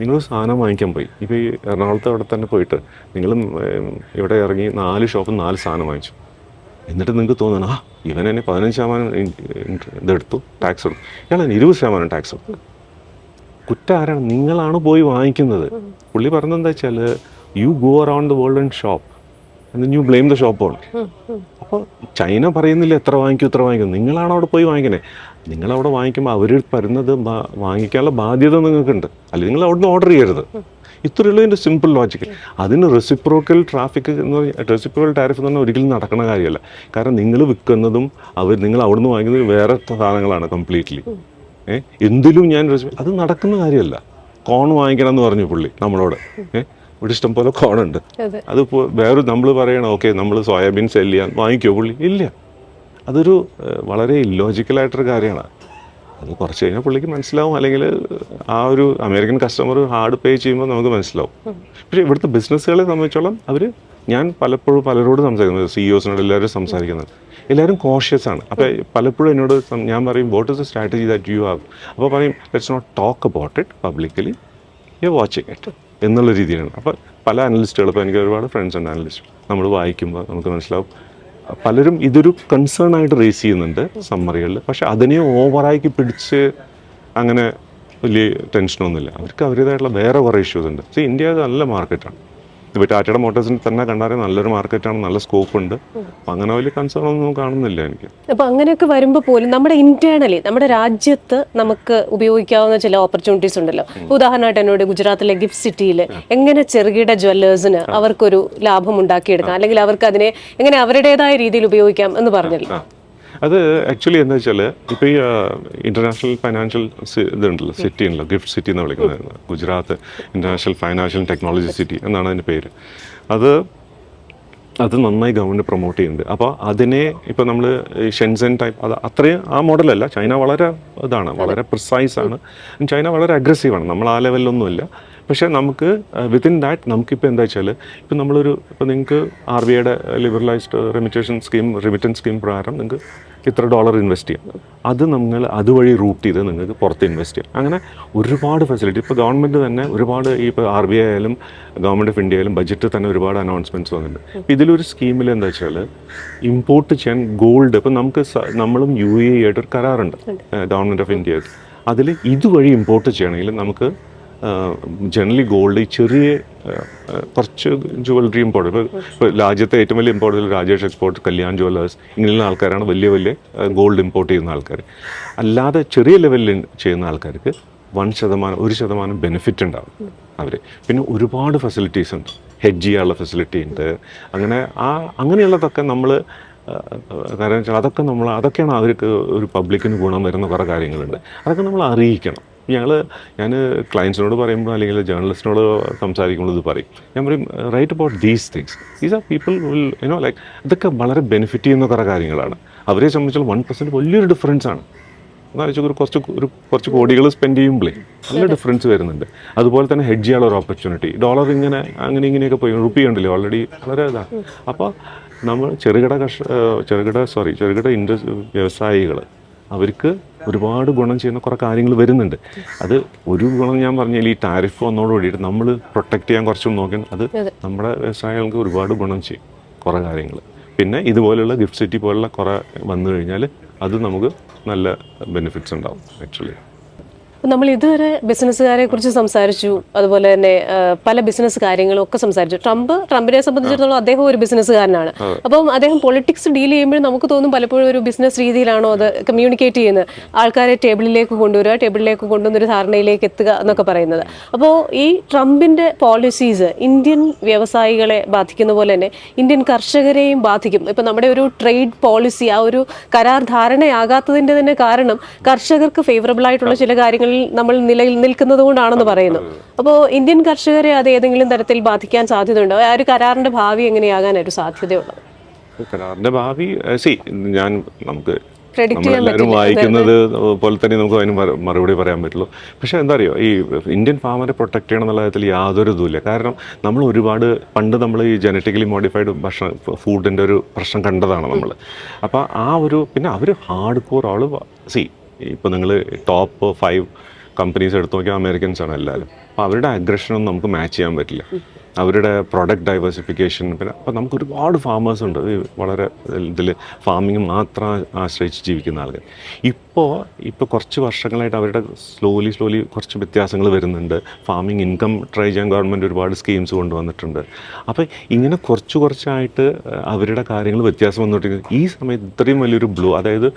നിങ്ങൾ സാധനം വാങ്ങിക്കാൻ പോയി, ഇപ്പോൾ ഈ എറണാകുളത്ത് അവിടെ തന്നെ പോയിട്ട് നിങ്ങൾ ഇവിടെ ഇറങ്ങി 4 ഷോപ്പിൽ 4 സാധനം വാങ്ങിച്ചു. എന്നിട്ട് നിങ്ങൾക്ക് തോന്നണം, ഇവൻ എന്നെ 15% ഇതെടുത്തു, ടാക്സ് എടുത്തു, ഇയാൾ 20% ടാക്സ് എടുത്തു. കുറ്റം ആരാണ്? നിങ്ങളാണ് പോയി വാങ്ങിക്കുന്നത്. പുള്ളി പറഞ്ഞത് എന്താ വെച്ചാൽ, you go around the world and shop and then you blame the shop on. അപ്പോൾ ചൈന പറയുന്നില്ല എത്ര വാങ്ങിക്കും, നിങ്ങളാണ് അവിടെ പോയി വാങ്ങിക്കണേ. നിങ്ങളവിടെ വാങ്ങിക്കുമ്പോൾ അവർ തരുന്നത് വാങ്ങിക്കാനുള്ള ബാധ്യത നിങ്ങൾക്കുണ്ട്, അല്ലെങ്കിൽ നിങ്ങൾ അവിടുന്ന് ഓർഡർ ചെയ്യരുത്. ഇത്രയുള്ളൂ ഇതിൻ്റെ സിമ്പിൾ ലോജിക്ക്. അതിന് റെസിപ്രോക്കൽ ട്രാഫിക് എന്ന് പറഞ്ഞാൽ റെസിപ്രോക്കൽ ടാരിഫ് എന്ന് പറഞ്ഞാൽ ഒരിക്കലും നടക്കുന്ന കാര്യമല്ല. കാരണം നിങ്ങൾ വിൽക്കുന്നതും നിങ്ങൾ അവിടുന്ന് വാങ്ങിക്കുന്നത് വേറെ സാധനങ്ങളാണ് കംപ്ലീറ്റ്ലി. എന്തിലും ഞാൻ അത് നടക്കുന്ന കാര്യമല്ല. കോൺ വാങ്ങിക്കണം എന്ന് പറഞ്ഞു പുള്ളി നമ്മളോട്. ഇവിടെ ഇഷ്ടം പോലെ കോണുണ്ട്. അതിപ്പോൾ വേറെ നമ്മൾ പറയണം ഓക്കെ നമ്മൾ സോയാബീൻ സെല് ചെയ്യാൻ വാങ്ങിക്കോ, പുള്ളി ഇല്ല. അതൊരു വളരെ ഇല്ലോജിക്കലായിട്ടൊരു കാര്യമാണ്. അത് കുറച്ച് കഴിഞ്ഞാൽ പുള്ളിക്ക് മനസ്സിലാവും, അല്ലെങ്കിൽ ആ ഒരു അമേരിക്കൻ കസ്റ്റമർ ഹാർഡ് പേ ചെയ്യുമ്പോൾ നമുക്ക് മനസ്സിലാവും. പക്ഷേ ഇവിടുത്തെ ബിസിനസ്സുകളെ സംബന്ധിച്ചോളം ഞാൻ പലപ്പോഴും പലരോടും സംസാരിക്കുന്നത്, സിഇഒസിനോട് എല്ലാവരും സംസാരിക്കുന്നത്, എല്ലാവരും കോഷ്യസ് ആണ്. അപ്പോൾ പലപ്പോഴും എന്നോട് ഞാൻ പറയും what is the strategy that you have. അപ്പോൾ പറയും let's not talk about it publicly, you watching it എന്നുള്ള രീതിയിലാണ്. അപ്പോൾ പല അനലിസ്റ്റുകൾ, ഇപ്പോൾ എനിക്ക് ഒരുപാട് ഫ്രണ്ട്സ് ഉണ്ട് അനലിസ്റ്റ്, നമ്മൾ വായിക്കുമ്പോൾ നമുക്ക് മനസ്സിലാവും പലരും ഇതൊരു കൺസേൺ ആയിട്ട് റേസ് ചെയ്യുന്നുണ്ട് സമ്മറികളിൽ. പക്ഷെ അതിനെ ഓവറാക്കി പിടിച്ച് അങ്ങനെ വലിയ ടെൻഷനൊന്നുമില്ല. അവർക്ക് അവരുടേതായിട്ടുള്ള വേറെ കുറേ ഇഷ്യൂസ് ഉണ്ട്. ഇന്ത്യ നല്ല മാർക്കറ്റാണ്. ഇപ്പോൾ ടാറ്റയുടെ മോട്ടോഴ്സിന് തന്നെ കണ്ടാൽ നല്ലൊരു മാർക്കറ്റാണ്, നല്ല സ്കോപ്പ് ഉണ്ട്. അപ്പം അങ്ങനെ വലിയ കൺസേൺ ഒന്നും കാണുന്നില്ല എനിക്ക്. അപ്പോൾ അങ്ങനെയൊക്കെ വരുമ്പോൾ പോലും നമ്മുടെ ഇന്റേണലി നമ്മുടെ രാജ്യത്ത് നമുക്ക് ഉപയോഗിക്കാവുന്ന ചില ഓപ്പർച്യൂണിറ്റീസ് ഉണ്ടല്ലോ. ഉദാഹരണമായിട്ട് എന്നോട് ഗുജറാത്തിലെ ഗിഫ്റ്റ് സിറ്റിയിൽ എങ്ങനെ ചെറുകിട ജ്വല്ലേഴ്സിന് അവർക്കൊരു ലാഭം ഉണ്ടാക്കിയെടുക്കാം, അല്ലെങ്കിൽ അവർക്ക് അതിനെ എങ്ങനെ അവരുടേതായ രീതിയിൽ ഉപയോഗിക്കാം എന്ന് പറഞ്ഞല്ലോ. അത് ആക്ച്വലി എന്താ വെച്ചാൽ ഇപ്പോൾ ഈ ഇൻ്റർനാഷണൽ ഫൈനാൻഷ്യൽ ഇതുണ്ടല്ലോ, സിറ്റി ഉണ്ടല്ലോ, ഗിഫ്റ്റ് സിറ്റി എന്ന് വിളിക്കുന്നത്, Gujarat international financial technology city എന്നാണ് അതിൻ്റെ പേര്. അത് നന്നായി ഗവൺമെൻറ് പ്രൊമോട്ട് ചെയ്യുന്നുണ്ട്. അപ്പോൾ അതിനെ ഇപ്പോൾ നമ്മൾ ഷെൻസെൻ ടൈപ്പ് അത് അത്രയും ആ മോഡലല്ല. ചൈന വളരെ വളരെ പ്രിസൈസ് ആണ്. ചൈന വളരെ അഗ്രസീവാണ്. നമ്മൾ ആ ലെവലിലൊന്നുമില്ല. പക്ഷേ നമുക്ക് വിത്തിൻ ദാറ്റ് നമുക്കിപ്പോൾ എന്താ വെച്ചാൽ ഇപ്പോൾ ഇപ്പോൾ നിങ്ങൾക്ക് RBIയുടെ ലിബറലൈസ്ഡ് റെമിറ്റൻസ് സ്കീം പ്രകാരം നിങ്ങൾക്ക് ഇത്ര $1 ഇൻവെസ്റ്റ് ചെയ്യാം. അത് നമ്മൾ അതുവഴി റൂട്ട് ചെയ്ത് നിങ്ങൾക്ക് പുറത്ത് ഇൻവെസ്റ്റ് ചെയ്യാം. അങ്ങനെ ഒരുപാട് ഫെസിലിറ്റി ഇപ്പോൾ ഗവൺമെൻറ് തന്നെ ഒരുപാട് ഇപ്പോൾ RBI ആയാലും ഗവൺമെൻറ് ഓഫ് ഇന്ത്യ ആയാലും ബഡ്ജറ്റിൽ തന്നെ ഒരുപാട് അനൗൺസ്മെൻറ്റ്സ് വന്നിട്ടുണ്ട്. ഇതിലൊരു സ്കീമിൽ എന്താ വെച്ചാൽ ഇമ്പോർട്ട് ചെയ്യാൻ ഗോൾഡ്, ഇപ്പോൾ നമ്മളും UAE ആയിട്ടൊരു കരാറുണ്ട് ഗവൺമെൻറ് ഓഫ് ഇന്ത്യ. അതിൽ ഇതുവഴി ഇമ്പോർട്ട് ചെയ്യണമെങ്കിൽ നമുക്ക് ജനറലി ഗോൾഡ് ഈ ചെറിയ കുറച്ച് ജുവലറി ഇമ്പോർട്ട്, ഇപ്പോൾ രാജ്യത്തെ ഏറ്റവും വലിയ import Rajesh export, Kalyan jewellers, ഇങ്ങനെയുള്ള ആൾക്കാരാണ് വലിയ ഗോൾഡ് ഇമ്പോർട്ട് ചെയ്യുന്ന ആൾക്കാർ. അല്ലാതെ ചെറിയ ലെവലിൽ ചെയ്യുന്ന ആൾക്കാർക്ക് 1% ബെനിഫിറ്റ് ഉണ്ടാവും അവർ. പിന്നെ ഒരുപാട് ഫെസിലിറ്റീസ് ഉണ്ട്, ഹെഡ്ജ് ചെയ്യാനുള്ള ഫെസിലിറ്റി ഉണ്ട്. അങ്ങനെയുള്ളതൊക്കെ നമ്മൾ കാരണം വെച്ചാൽ അതൊക്കെയാണ് അവർക്ക് ഒരു പബ്ലിക്കിന് ഗുണം വരുന്ന കുറേ കാര്യങ്ങളുണ്ട്. അതൊക്കെ നമ്മൾ അറിയിക്കണം. ഞാൻ ക്ലയൻസിനോട് പറയുമ്പോൾ അല്ലെങ്കിൽ ജേർണലിസ്റ്റിനോട് സംസാരിക്കുമ്പോൾ ഇത് പറയും. ഞാൻ പറയും right about these things. These are people will like ഇതൊക്കെ വളരെ ബെനിഫിറ്റ് ചെയ്യുന്ന കുറേ കാര്യങ്ങളാണ്. അവരെ സംബന്ധിച്ചാൽ 1% വലിയൊരു ഡിഫറൻസ് ആണ്. കുറച്ച് കോടികൾ സ്പെൻഡ് ചെയ്യുമ്പോഴേ നല്ല ഡിഫറൻസ് വരുന്നുണ്ട്. അതുപോലെ തന്നെ ഹെഡ്ജ് ചെയ്യാനുള്ള ഒരു ഓപ്പർച്യൂണിറ്റി. ഡോളർ ഇങ്ങനെയൊക്കെ പോയി, റുപ്പി ഉണ്ടല്ലോ ഓൾറെഡി വളരെ ഇതാണ്. അപ്പോൾ നമ്മൾ ചെറുകിട വ്യവസായികൾ അവർക്ക് ഒരുപാട് ഗുണം ചെയ്യുന്ന കുറേ കാര്യങ്ങൾ വരുന്നുണ്ട്. അത് ഒരു ഗുണം ഞാൻ പറഞ്ഞാൽ ഈ ടാരിഫ് വന്നതോട് കൂടിയിട്ട് നമ്മൾ പ്രൊട്ടക്റ്റ് ചെയ്യാൻ കുറച്ചും നോക്കണം. അത് നമ്മുടെ വ്യവസായികൾക്ക് ഒരുപാട് ഗുണം ചെയ്യും കുറേ കാര്യങ്ങൾ. പിന്നെ ഇതുപോലെയുള്ള ഗിഫ്റ്റ് സിറ്റി പോലുള്ള കുറേ വന്നു കഴിഞ്ഞാൽ അത് നമുക്ക് നല്ല ബെനിഫിറ്റ്സ് ഉണ്ടാവും ആക്ച്വലി. നമ്മൾ ഇതുവരെ ബിസിനസ്സുകാരെ കുറിച്ച് സംസാരിച്ചു, അതുപോലെ തന്നെ പല ബിസിനസ് കാര്യങ്ങളും ഒക്കെ സംസാരിച്ചു. ട്രംപിനെ സംബന്ധിച്ചിടത്തോളം അദ്ദേഹം ഒരു ബിസിനസ്സുകാരനാണ്. അപ്പം അദ്ദേഹം പൊളിറ്റിക്സ് ഡീൽ ചെയ്യുമ്പോൾ നമുക്ക് തോന്നും പലപ്പോഴും ഒരു ബിസിനസ് രീതിയിലാണോ അത് കമ്മ്യൂണിക്കേറ്റ് ചെയ്യുന്നത്, ആൾക്കാരെ ടേബിളിലേക്ക് കൊണ്ടുവന്നൊരു ധാരണയിലേക്ക് എത്തുക എന്നൊക്കെ പറയുന്നത്. അപ്പോൾ ഈ ട്രംപിന്റെ പോളിസീസ് ഇന്ത്യൻ വ്യവസായികളെ ബാധിക്കുന്ന പോലെ തന്നെ ഇന്ത്യൻ കർഷകരെയും ബാധിക്കും. ഇപ്പം നമ്മുടെ ഒരു ട്രേഡ് പോളിസി, ആ ഒരു കരാർ ധാരണയാകാത്തതിന്റെ തന്നെ കാരണം കർഷകർക്ക് ഫേവറബിൾ ആയിട്ടുള്ള ചില കാര്യങ്ങളിൽ നമ്മൾ നിലയിൽ നിൽക്കുന്നത് കൊണ്ടാണെന്ന് പറയുന്നു. അപ്പോൾ ഇന്ത്യൻ കർഷകരെ അത് ഏതെങ്കിലും തരത്തിൽ ബാധിക്കാൻ സാധ്യതയുണ്ടോ? ആ ഒരു കരാറിന്റെ ഭാവി എങ്ങനെയാകാനൊരു സാധ്യതയുള്ളത്? കരാറിന്റെ ഭാവി നമുക്ക് നമ്മളെല്ലാവരും വായിക്കുന്നത് പോലെ തന്നെ നമുക്ക് അതിന് മറുപടി പറയാൻ പറ്റുള്ളൂ. പക്ഷേ എന്താ അറിയോ, ഈ ഇന്ത്യൻ ഫാമറെ പ്രൊട്ടക്ട് ചെയ്യണം എന്നുള്ള കാര്യത്തിൽ യാതൊരു ഇതുമില്ല. കാരണം പണ്ട് നമ്മൾ ഈ ജനറ്റിക്കലി മോഡിഫൈഡ് ഫുഡിൻ്റെ ഒരു പ്രശ്നം കണ്ടതാണ് നമ്മൾ. അപ്പോൾ പിന്നെ അവർ ഹാർഡ് കോർ ഇപ്പോൾ നിങ്ങൾ ടോപ്പ് 5 കമ്പനീസ് എടുത്തു നോക്കിയാൽ അമേരിക്കൻസ് ആണ് എല്ലാവരും. അപ്പോൾ അവരുടെ അഗ്രഷനൊന്നും നമുക്ക് മാച്ച് ചെയ്യാൻ പറ്റില്ല. അവരുടെ പ്രൊഡക്റ്റ് ഡൈവേഴ്സിഫിക്കേഷൻ, പിന്നെ അപ്പോൾ നമുക്ക് ഒരുപാട് ഫാമേഴ്സ് ഉണ്ട് വളരെ ഇതിൽ ഫാമിങ് മാത്രം ആശ്രയിച്ച് ജീവിക്കുന്ന ആളുകൾ. ഇപ്പോൾ കുറച്ച് വർഷങ്ങളായിട്ട് അവരുടെ സ്ലോലി കുറച്ച് വ്യത്യാസങ്ങൾ വരുന്നുണ്ട്. ഫാമിങ് ഇൻകം ട്രൈ ചെയ്യാൻ ഗവൺമെൻറ് ഒരുപാട് സ്കീംസ് കൊണ്ടുവന്നിട്ടുണ്ട്. അപ്പോൾ ഇങ്ങനെ കുറച്ചായിട്ട് അവരുടെ കാര്യങ്ങൾ വ്യത്യാസം വന്നുകൊണ്ടിരിക്കുന്നത്. ഈ സമയത്ത് ഇത്രയും വലിയൊരു അതായത്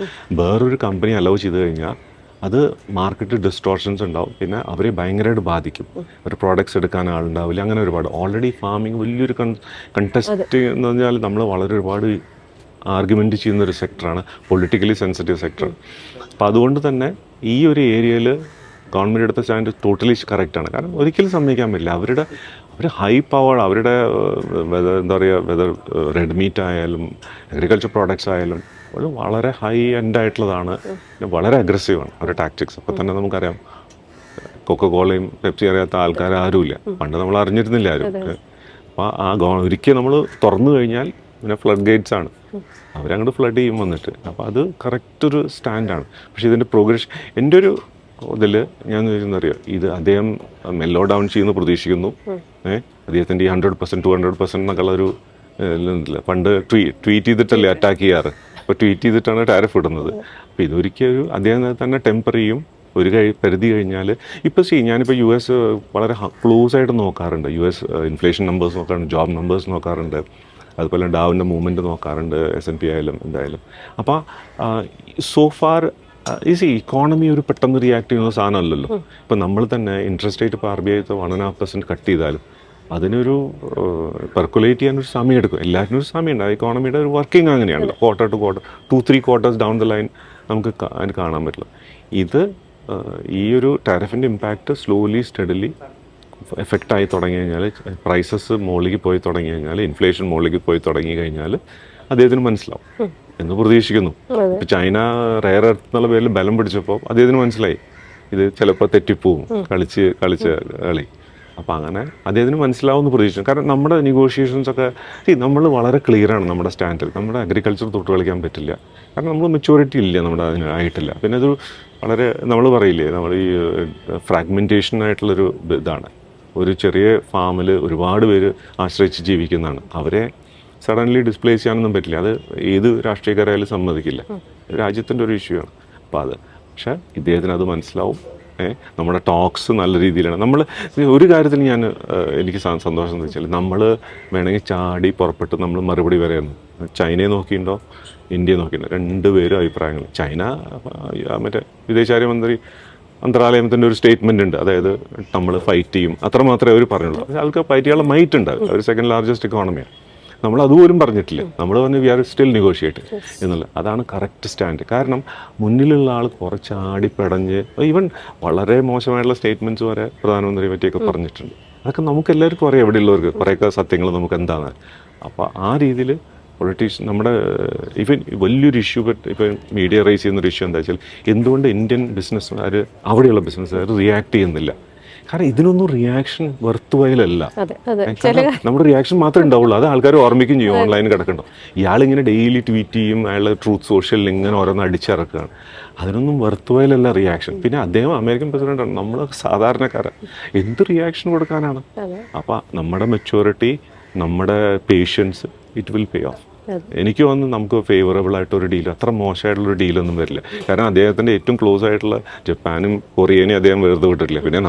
വേറൊരു കമ്പനി അലൗ ചെയ്ത് കഴിഞ്ഞാൽ അത് മാർക്കറ്റ് ഡിസ്റ്റോർഷൻസ് ഉണ്ടാവും. പിന്നെ അവരെ ഭയങ്കരമായിട്ട് ബാധിക്കും. ഒരു പ്രോഡക്ട്സ് എടുക്കാൻ ആളുണ്ടാവില്ല. അങ്ങനെ ഒരുപാട് ഓൾറെഡി ഫാമിങ് വലിയൊരു കണ്ടസ്റ്റ് എന്ന് പറഞ്ഞാൽ നമ്മൾ വളരെ ഒരുപാട് ആർഗ്യുമെൻറ്റ് ചെയ്യുന്നൊരു സെക്ടറാണ്, പൊളിറ്റിക്കലി സെൻസിറ്റീവ് സെക്ടർ. അപ്പോൾ അതുകൊണ്ട് തന്നെ ഈ ഒരു ഏരിയയിൽ ഗവൺമെൻറ് എടുത്ത സ്റ്റാൻഡ് ടോട്ടലി കറക്റ്റാണ്. കാരണം ഒരിക്കലും സമ്മതിക്കാൻ പറ്റില്ല. അവർ ഹൈ പവർ, അവരുടെ എന്താ പറയുക, വെതർ റെഡ് മീറ്റ് ആയാലും അഗ്രികൾച്ചർ പ്രോഡക്ട്സ് ആയാലും ഒരു വളരെ ഹൈ എൻഡ് ആയിട്ടുള്ളതാണ്. വളരെ അഗ്രസീവാണ് അവരുടെ ടാക്ടിക്സ്. അപ്പോൾ തന്നെ നമുക്കറിയാം കൊക്കക്കോളയും പെപ്സി അറിയാത്ത ആൾക്കാർ ആരുമില്ല. പണ്ട് നമ്മൾ അറിഞ്ഞിരുന്നില്ല ആരും. അപ്പോൾ ഒരിക്കൽ നമ്മൾ തുറന്നു കഴിഞ്ഞാൽ പിന്നെ ഫ്ലഡ് ഗേറ്റ്സ് ആണ്, അവരങ്ങോട്ട് ഫ്ലഡ് ചെയ്യും വന്നിട്ട്. അപ്പോൾ അത് കറക്റ്റ് ഒരു സ്റ്റാൻഡാണ്. പക്ഷേ ഇതിൻ്റെ പ്രോഗ്രഷൻ എൻ്റെ ഒരു ഇതിൽ ഞാൻ ചോദിക്കുന്നറിയാം, ഇത് അദ്ദേഹം മെല്ലോ ഡൗൺ ചെയ്യുന്നു പ്രതീക്ഷിക്കുന്നു. അദ്ദേഹത്തിൻ്റെ ഈ 100%, 200% എന്നൊക്കെയുള്ളൊരു പണ്ട് ട്വീറ്റ് ചെയ്തിട്ടല്ലേ അറ്റാക്ക് ചെയ്യാറ്. അപ്പോൾ ട്വീറ്റ് ചെയ്തിട്ടാണ് ടാരിഫ് ഇടുന്നത്. അപ്പോൾ ഇതൊരിക്കലും അദ്ദേഹം തന്നെ ടെമ്പർ ചെയ്യും. ഒരു പരിധി കഴിഞ്ഞാൽ ഇപ്പോൾ ഞാനിപ്പോൾ US വളരെ ക്ലോസ് ആയിട്ട് നോക്കാറുണ്ട്. US ഇൻഫ്ലേഷൻ നമ്പേഴ്സ് നോക്കാറുണ്ട്, ജോബ് നമ്പേഴ്സ് നോക്കാറുണ്ട്, അതുപോലെ ഡാവിൻ്റെ മൂവ്മെൻറ്റ് നോക്കാറുണ്ട്, S&P ആയാലും എന്തായാലും. അപ്പോൾ സോ ഫാർ ഇക്കോണമി ഒരു പെട്ടെന്ന് റിയാക്ട് ചെയ്യുന്ന സാധനമല്ലല്ലോ. ഇപ്പം നമ്മൾ തന്നെ ഇൻട്രസ്റ്റ് റേറ്റ് ഇപ്പോൾ RBI 1.5% കട്ട് ചെയ്താലും അതിനൊരു പെർക്കുലേറ്റ് ചെയ്യാനൊരു സമയം എടുക്കും. എല്ലാത്തിനും ഒരു സമയമുണ്ട്. ആ ഇക്കോണമിയുടെ ഒരു വർക്കിംഗ് അങ്ങനെയാണല്ലോ. Quarter to quarter, 2-3 quarters down the line നമുക്ക് അതിന് കാണാൻ പറ്റില്ല. ഇത് ഈ ഒരു ടാരിഫിൻ്റെ ഇമ്പാക്റ്റ് സ്ലോലി സ്റ്റഡിലി എഫക്റ്റ് ആയി തുടങ്ങി കഴിഞ്ഞാൽ, പ്രൈസസ് മുകളിലേക്ക് പോയി തുടങ്ങി കഴിഞ്ഞാൽ, ഇൻഫ്ലേഷൻ മുകളിലേക്ക് പോയി തുടങ്ങി കഴിഞ്ഞാൽ അദ്ദേഹത്തിന് മനസ്സിലാവും എന്ന് പ്രതീക്ഷിക്കുന്നു. ഇപ്പോൾ ചൈന റെയർ എർത്ത് എന്നുള്ള പേരിൽ ബലം പിടിച്ചപ്പോൾ അദ്ദേഹത്തിന് മനസ്സിലായി ഇത് ചിലപ്പോൾ തെറ്റിപ്പോവും കളിച്ച് കളി. അപ്പോൾ അങ്ങനെ അദ്ദേഹത്തിന് മനസ്സിലാവുമെന്ന് പ്രതീക്ഷിച്ചു. കാരണം നമ്മുടെ നെഗോഷിയേഷൻസൊക്കെ നമ്മൾ വളരെ ക്ലിയറാണ് നമ്മുടെ സ്റ്റാൻഡിൽ. നമ്മുടെ അഗ്രികൾച്ചർ തൊട്ട് കളിക്കാൻ പറ്റില്ല. കാരണം നമ്മൾ മെച്യൂരിറ്റി ഇല്ല, നമ്മുടെ അതിന് ആയിട്ടില്ല. പിന്നെ അത് വളരെ നമ്മൾ പറയില്ലേ, നമ്മൾ ഈ ഫ്രാഗ്മെൻറ്റേഷൻ ആയിട്ടുള്ളൊരു ഇതാണ്. ഒരു ചെറിയ ഫാമിൽ ഒരുപാട് പേര് ആശ്രയിച്ച് ജീവിക്കുന്നതാണ്. അവരെ സഡൻലി ഡിസ്പ്ലേസ് ചെയ്യാനൊന്നും പറ്റില്ല. അത് ഏത് രാഷ്ട്രീയക്കാരായാലും സമ്മതിക്കില്ല. രാജ്യത്തിൻ്റെ ഒരു ഇഷ്യൂ ആണ്. അപ്പോൾ പക്ഷേ ഇദ്ദേഹത്തിന് അത് മനസ്സിലാവും. നമ്മുടെ ടോക്സ് നല്ല രീതിയിലാണ്. നമ്മൾ ഒരു കാര്യത്തിൽ എനിക്ക് സന്തോഷം എന്ന് വെച്ചാൽ, നമ്മൾ വേണമെങ്കിൽ ചാടി പുറപ്പെട്ട് നമ്മൾ മറുപടി വരെയായിരുന്നു. ചൈനയെ നോക്കിയിട്ടുണ്ടോ, ഇന്ത്യയെ നോക്കിയിട്ടുണ്ടോ, രണ്ടുപേരും അഭിപ്രായങ്ങൾ. ചൈന മറ്റേ വിദേശകാര്യമന്ത്രി അന്തരാലയത്തിൻ്റെ ഒരു സ്റ്റേറ്റ്മെൻ്റ് ഉണ്ട്, അതായത് നമ്മൾ ഫൈറ്റ് ചെയ്യും, അത്രമാത്രമേ അവർ പറഞ്ഞുള്ളൂ. അവർക്ക് ഫൈറ്റ് ചെയ്യാനുള്ള മൈറ്റ് ഉണ്ട്. അവർ സെക്കൻഡ് ലാർജസ്റ്റ് ഇക്കോണമിയാണ്. നമ്മൾ അതുപോലും പറഞ്ഞിട്ടില്ല. നമ്മൾ പറഞ്ഞു വി ആർ സ്റ്റിൽ നെഗോഷിയേറ്റ് എന്നുള്ളത്. അതാണ് കറക്റ്റ് സ്റ്റാൻഡ്. കാരണം മുന്നിലുള്ള ആൾ കുറച്ച് ആടിപ്പടഞ്ഞ് ഈവൻ വളരെ മോശമായിട്ടുള്ള സ്റ്റേറ്റ്മെൻറ്റ്സ് വരെ പ്രധാനമന്ത്രിയെ പറ്റിയൊക്കെ പറഞ്ഞിട്ടുണ്ട്. അതൊക്കെ നമുക്ക് എല്ലാവർക്കും അറിയാം, എവിടെയുള്ളവർക്ക് കുറേയൊക്കെ സത്യങ്ങൾ നമുക്ക് എന്താണ്. അപ്പോൾ ആ രീതിയിൽ നമ്മുടെ ഇവൻ വലിയൊരു ഇഷ്യൂ, ഇപ്പം മീഡിയ റേസ് ചെയ്യുന്നൊരു ഇഷ്യൂ എന്താ വെച്ചാൽ, എന്തുകൊണ്ട് ഇന്ത്യൻ ബിസിനസ്സുകാർ, അവിടെയുള്ള ബിസിനസ്സുകാർ റിയാക്ട് ചെയ്യുന്നില്ല. കാരണം ഇതിനൊന്നും റിയാക്ഷൻ വെർത്തുവയലല്ല. നമ്മുടെ റിയാക്ഷൻ മാത്രമേ ഉണ്ടാവുള്ളൂ. അത് ആൾക്കാർ ഓർമ്മിക്കുകയും ചെയ്യും. ഓൺലൈനിൽ കിടക്കണ്ടോ, ഇയാളിങ്ങനെ ഡെയിലി ട്വീറ്റ് ചെയ്യും, അയാൾ ട്രൂത്ത് സോഷ്യലിൽ ഇങ്ങനെ ഓരോന്ന് അടിച്ചിറക്കുകയാണ്. അതിനൊന്നും വെർത്തുവയലല്ല റിയാക്ഷൻ. പിന്നെ അദ്ദേഹം അമേരിക്കൻ പ്രസിഡന്റാണ്, നമ്മൾ സാധാരണക്കാരാണ്, എന്ത് റിയാക്ഷൻ കൊടുക്കാനാണ്? അപ്പം നമ്മുടെ മെച്യൂരിറ്റി, നമ്മുടെ patience, it will pay off. എനിക്ക് തോന്നുന്നു നമുക്ക് ഫേവറബിൾ ആയിട്ടൊരു ഡീൽ, അത്ര മോശമായിട്ടുള്ളൊരു ഡീലൊന്നും വരില്ല. കാരണം അദ്ദേഹത്തിൻ്റെ ഏറ്റവും ക്ലോസ് ആയിട്ടുള്ള ജപ്പാനും കൊറിയനെയും അദ്ദേഹം വെറുതെ വിട്ടിട്ടില്ല. പിന്നെ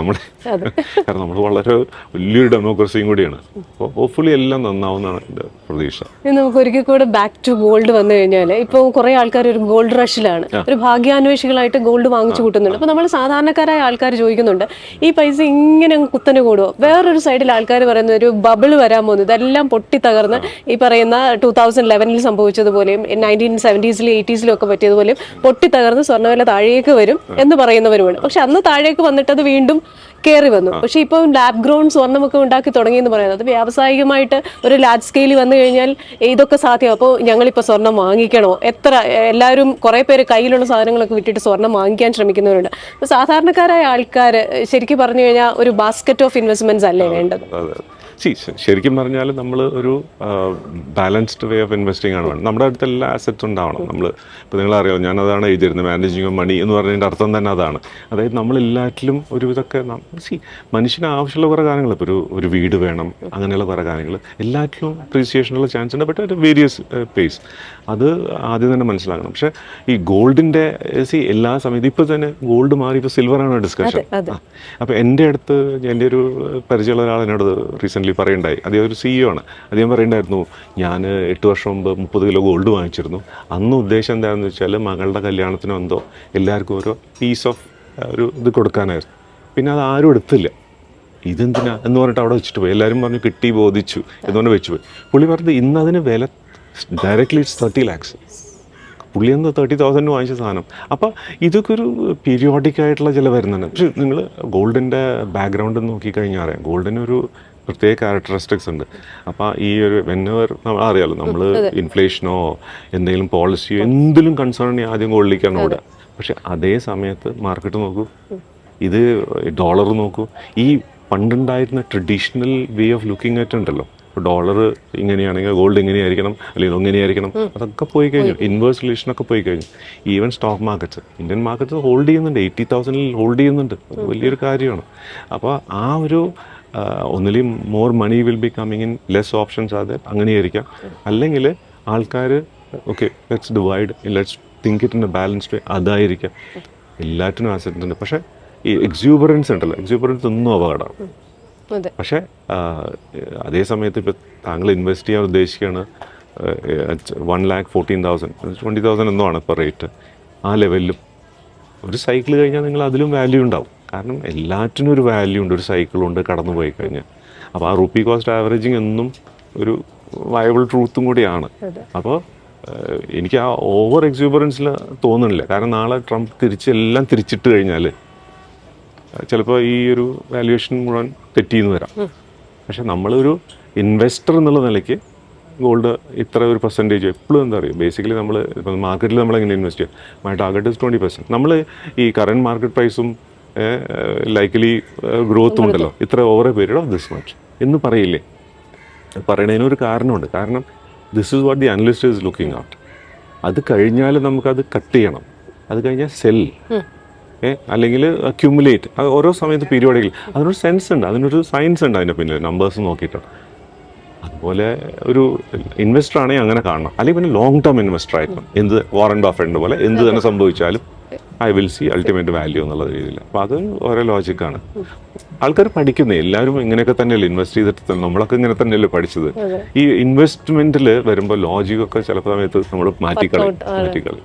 കാരണം നമ്മൾ വളരെ വലിയൊരു ഡെമോക്രസിയും കൂടിയാണ്. അപ്പോൾ ഹോപ്പ്ഫുള്ളി എല്ലാം നന്നാവുന്നതാണ് എൻ്റെ പ്രതീക്ഷ. നമുക്ക് ഒരിക്കൽ കൂടെ ബാക്ക് ടു ഗോൾഡ് വന്നു കഴിഞ്ഞാൽ, ഇപ്പോൾ കുറേ ആൾക്കാർ ഒരു ഗോൾഡ് റഷിലാണ്, ഒരു ഭാഗ്യാന്വേഷികളായിട്ട് ഗോൾഡ് വാങ്ങിച്ചു കൂട്ടുന്നുണ്ട്. അപ്പോൾ നമ്മൾ സാധാരണക്കാരായ ആൾക്കാർ ചോദിക്കുന്നുണ്ട്, ഈ പൈസ ഇങ്ങനെ കുത്തനെ കൂടുമോ? വേറൊരു സൈഡിൽ ആൾക്കാർ പറയുന്ന ഒരു ബബിൾ വരാൻ പോകുന്നു, ഇതെല്ലാം പൊട്ടി തകർന്ന് ഈ പറയുന്ന 2011 സംഭവിച്ചതുപോലെയും 1970s 80s ഒക്കെ പറ്റിയതുപോലെയും പൊട്ടി തകർന്ന് സ്വർണ്ണവില താഴേക്ക് വരും എന്ന് പറയുന്നവരുമാണ്. പക്ഷെ അന്ന് താഴേക്ക് വന്നിട്ട് അത് വീണ്ടും കയറി വന്നു. പക്ഷേ ഇപ്പോൾ ലാബ് ഗ്രോൺ സ്വർണ്ണമൊക്കെ ഉണ്ടാക്കി തുടങ്ങിയെന്ന് പറയുന്നത്, വ്യാവസായികമായിട്ട് ഒരു ലാർജ് സ്കെയിൽ വന്നു കഴിഞ്ഞാൽ ഇതൊക്കെ സാധ്യമാകും. അപ്പോൾ ഞങ്ങളിപ്പോൾ സ്വർണ്ണം വാങ്ങിക്കണോ? എല്ലാവരും കുറേ പേര് കയ്യിലുള്ള സാധനങ്ങളൊക്കെ വിട്ടിട്ട് സ്വർണ്ണം വാങ്ങിക്കാൻ ശ്രമിക്കുന്നവരുണ്ട്. അപ്പോൾ സാധാരണക്കാരായ ആൾക്കാർ ശരിക്കും പറഞ്ഞു കഴിഞ്ഞാൽ ഒരു ബാസ്ക്കറ്റ് ഓഫ് ഇൻവെസ്റ്റ്മെന്റ്സ് അല്ലേ വേണ്ടത്? ശരിക്കും പറഞ്ഞാൽ നമ്മൾ ഒരു ബാലൻസ്ഡ് വേ ഓഫ് ഇൻവെസ്റ്റിംഗ് ആണ് വേണം. നമ്മുടെ അടുത്ത് എല്ലാ അസറ്റ്സ് ഉണ്ടാവണം. നമ്മൾ ഇപ്പോൾ നിങ്ങളറിയാമോ, ഞാനതാണ് എഴുതിയിരുന്നത്, മാനേജിങ് ഓഫ് മണി എന്ന് പറഞ്ഞതിൻ്റെ അർത്ഥം തന്നെ അതാണ്. അതായത് നമ്മളെല്ലാറ്റിലും ഒരു ഇതൊക്കെ മനുഷ്യന് ആവശ്യമുള്ള കുറേ കാര്യങ്ങൾ, ഇപ്പോൾ ഒരു വീട് വേണം, അങ്ങനെയുള്ള കുറേ കാര്യങ്ങൾ എല്ലാറ്റിലും അപ്രീസിയേഷനുള്ള ചാൻസ് ഉണ്ട്. ബട്ട് ഒരു വേരിയസ് പേസ്, അത് ആദ്യം തന്നെ മനസ്സിലാക്കണം. പക്ഷേ ഈ ഗോൾഡിൻ്റെ എല്ലാ സമയത്തും ഇപ്പോൾ തന്നെ ഗോൾഡ് മാറി ഇപ്പോൾ സിൽവറാണ് ഡിസ്കഷൻ. അപ്പോൾ എൻ്റെ അടുത്ത് എൻ്റെ ഒരു പരിചയമുള്ള ഒരാൾ എന്നോട് റീസെൻ്റ്ലി പറയുണ്ടായി. അദ്ദേഹം ഒരു CEO ആണ്. അദ്ദേഹം പറയുണ്ടായിരുന്നു, ഞാൻ 8 വർഷം മുമ്പ് 30 കിലോ ഗോൾഡ് വാങ്ങിച്ചിരുന്നു. അന്ന് ഉദ്ദേശം എന്താണെന്ന് വെച്ചാൽ മകളുടെ കല്യാണത്തിനോ എന്തോ എല്ലാവർക്കും ഓരോ പീസ് ഓഫ് ഒരു ഇത് കൊടുക്കാനായിരുന്നു. പിന്നെ അത് ആരും എടുത്തില്ല. ഇതെന്തിനാ എന്ന് പറഞ്ഞിട്ട് അവിടെ വെച്ചിട്ട് പോയി. എല്ലാവരും പറഞ്ഞു കിട്ടി, ബോധിച്ചു എന്നുകൊണ്ട് വെച്ച് പോയി. പുള്ളി പറഞ്ഞത് ഇന്ന് അതിന് വില ഡയറക്ട്ലി 30 lakhs. പുള്ളി എന്ന് 30,000 വാങ്ങിച്ച സാധനം. അപ്പോൾ ഇതൊക്കെ ഒരു പീരിയോഡിക് ആയിട്ടുള്ള ചില വരുന്നുണ്ട്. പക്ഷേ നിങ്ങൾ ഗോൾഡിൻ്റെ ബാക്ക്ഗ്രൗണ്ട് നോക്കിക്കഴിഞ്ഞാൽ അറിയാം, ഗോൾഡിനൊരു പ്രത്യേക ക്യാരക്ടറിസ്റ്റിക്സ് ഉണ്ട്. അപ്പോൾ ഈ ഒരു വെന്നവർ നമ്മൾ അറിയാമല്ലോ, നമ്മൾ ഇൻഫ്ലേഷനോ എന്തെങ്കിലും പോളിസിയോ എന്തെങ്കിലും കൺസേൺ ആദ്യം ഗോൾഡിലേക്കാണ് ഓടുക. പക്ഷെ അതേ സമയത്ത് മാർക്കറ്റ് നോക്കൂ, ഇത് ഡോളർ നോക്കൂ, ഈ പണ്ടുണ്ടായിരുന്ന traditional way of looking at ഉണ്ടല്ലോ, ഡോളർ ഇങ്ങനെയാണെങ്കിൽ ഗോൾഡ് ഇങ്ങനെയായിരിക്കണം, അല്ലെങ്കിൽ ഇങ്ങനെയായിരിക്കണം, അതൊക്കെ പോയി കഴിഞ്ഞു. ഇൻവേഴ്സ് റിലേഷനൊക്കെ പോയി കഴിഞ്ഞു. Even stock markets, Indian markets hold ചെയ്യുന്നുണ്ട്, 80,000 ഹോൾഡ് ചെയ്യുന്നുണ്ട്. അത് വലിയൊരു കാര്യമാണ്. അപ്പോൾ ആ ഒരു ഒന്നിലും more money will be coming in, less options അത് അങ്ങനെയായിരിക്കാം. അല്ലെങ്കിൽ ആൾക്കാർ okay let's divide, let's think it in a balanced way, അതായിരിക്കാം. എല്ലാറ്റിനും ആസെറ്റ് ഉണ്ട്. പക്ഷേ ഈ എക്സ്യൂബറൻസ് ഉണ്ടല്ലോ, എക്സ്യൂബറൻസ് ഒന്നും അപകടമാണ്. പക്ഷേ അതേ സമയത്ത് ഇപ്പോൾ താങ്കൾ ഇൻവെസ്റ്റ് ചെയ്യാൻ ഉദ്ദേശിക്കുകയാണ് 1,14,000 20,000 എന്തോ ആണ് ഇപ്പോൾ റേറ്റ്. ആ ലെവലിലും ഒരു സൈക്കിൾ കഴിഞ്ഞാൽ നിങ്ങൾ അതിലും വാല്യൂ ഉണ്ടാവും. കാരണം എല്ലാറ്റിനും ഒരു വാല്യൂ ഉണ്ട്, ഒരു സൈക്കിളുണ്ട് കടന്നു പോയി കഴിഞ്ഞാൽ. അപ്പോൾ ആ റുപ്പി കോസ്റ്റ് ആവറേജിങ് എന്നും ഒരു വയബിൾ ട്രൂത്തും കൂടിയാണ്. അപ്പോൾ എനിക്ക് ആ ഓവർ എക്സ്യൂബറൻസിൽ തോന്നുന്നില്ല. കാരണം നാളെ ട്രംപ് എല്ലാം തിരിച്ചിട്ട് കഴിഞ്ഞാൽ ചിലപ്പോൾ ഈ ഒരു വാല്യുവേഷൻ മുഴുവൻ തെറ്റിയെന്ന് വരാം. പക്ഷെ നമ്മളൊരു ഇൻവെസ്റ്റർ എന്നുള്ള നിലയ്ക്ക് ഗോൾഡ് ഇത്ര ഒരു പെർസെൻറ്റേജ് എപ്പോഴും എന്താ പറയുക, ബേസിക്കലി നമ്മൾ ഇപ്പോൾ മാർക്കറ്റിൽ നമ്മളെങ്ങനെ ഇൻവെസ്റ്റ് ചെയ്യുക, മൈ ടാർഗറ്റ് ഇസ് 20%. നമ്മൾ ഈ കറൻറ്റ് മാർക്കറ്റ് പ്രൈസും ലൈക്കലി ഗ്രോത്തും ഉണ്ടല്ലോ, ഇത്ര over A period of this much എന്ന് പറയില്ലേ. പറയണതിനൊരു കാരണമുണ്ട്. കാരണം this is what the analyst is looking out. അത് കഴിഞ്ഞാൽ നമുക്കത് കട്ട് ചെയ്യണം. അത് കഴിഞ്ഞാൽ സെൽ, അല്ലെങ്കിൽ അക്യുമുലേറ്റ്. അത് ഓരോ സമയത്ത് പീരിയോഡിക്കൽ അതിനൊരു സെൻസ് ഉണ്ട്, അതിനൊരു സയൻസ് ഉണ്ട് അതിൻ്റെ പിന്നിൽ, നമ്പേഴ്സ് നോക്കിയിട്ട്. അതുപോലെ ഒരു ഇൻവെസ്റ്റർ ആണെങ്കിൽ അങ്ങനെ കാണണം. അല്ലെങ്കിൽ പിന്നെ ലോങ് ടേം ഇൻവെസ്റ്റർ ആയിരിക്കണം. എന്ത് വാറൻ ബഫറ്റ് പോലെ എന്ത് തന്നെ സംഭവിച്ചാലും I will see ultimate value എന്നുള്ള രീതിയിൽ. അപ്പോൾ അത് ഓരോ ലോജിക്കാണ്. ആൾക്കാർ പഠിക്കുന്നത് എല്ലാവരും ഇങ്ങനെയൊക്കെ തന്നെയല്ലേ ഇൻവെസ്റ്റ് ചെയ്തിട്ട്, നമ്മളൊക്കെ ഇങ്ങനെ തന്നെയല്ലേ പഠിച്ചത്. ഈ ഇൻവെസ്റ്റ്മെൻറ്റിൽ വരുമ്പോൾ ലോജിക്കൊക്കെ ചിലപ്പോൾ സമയത്ത് നമ്മൾ മാറ്റിക്കളി.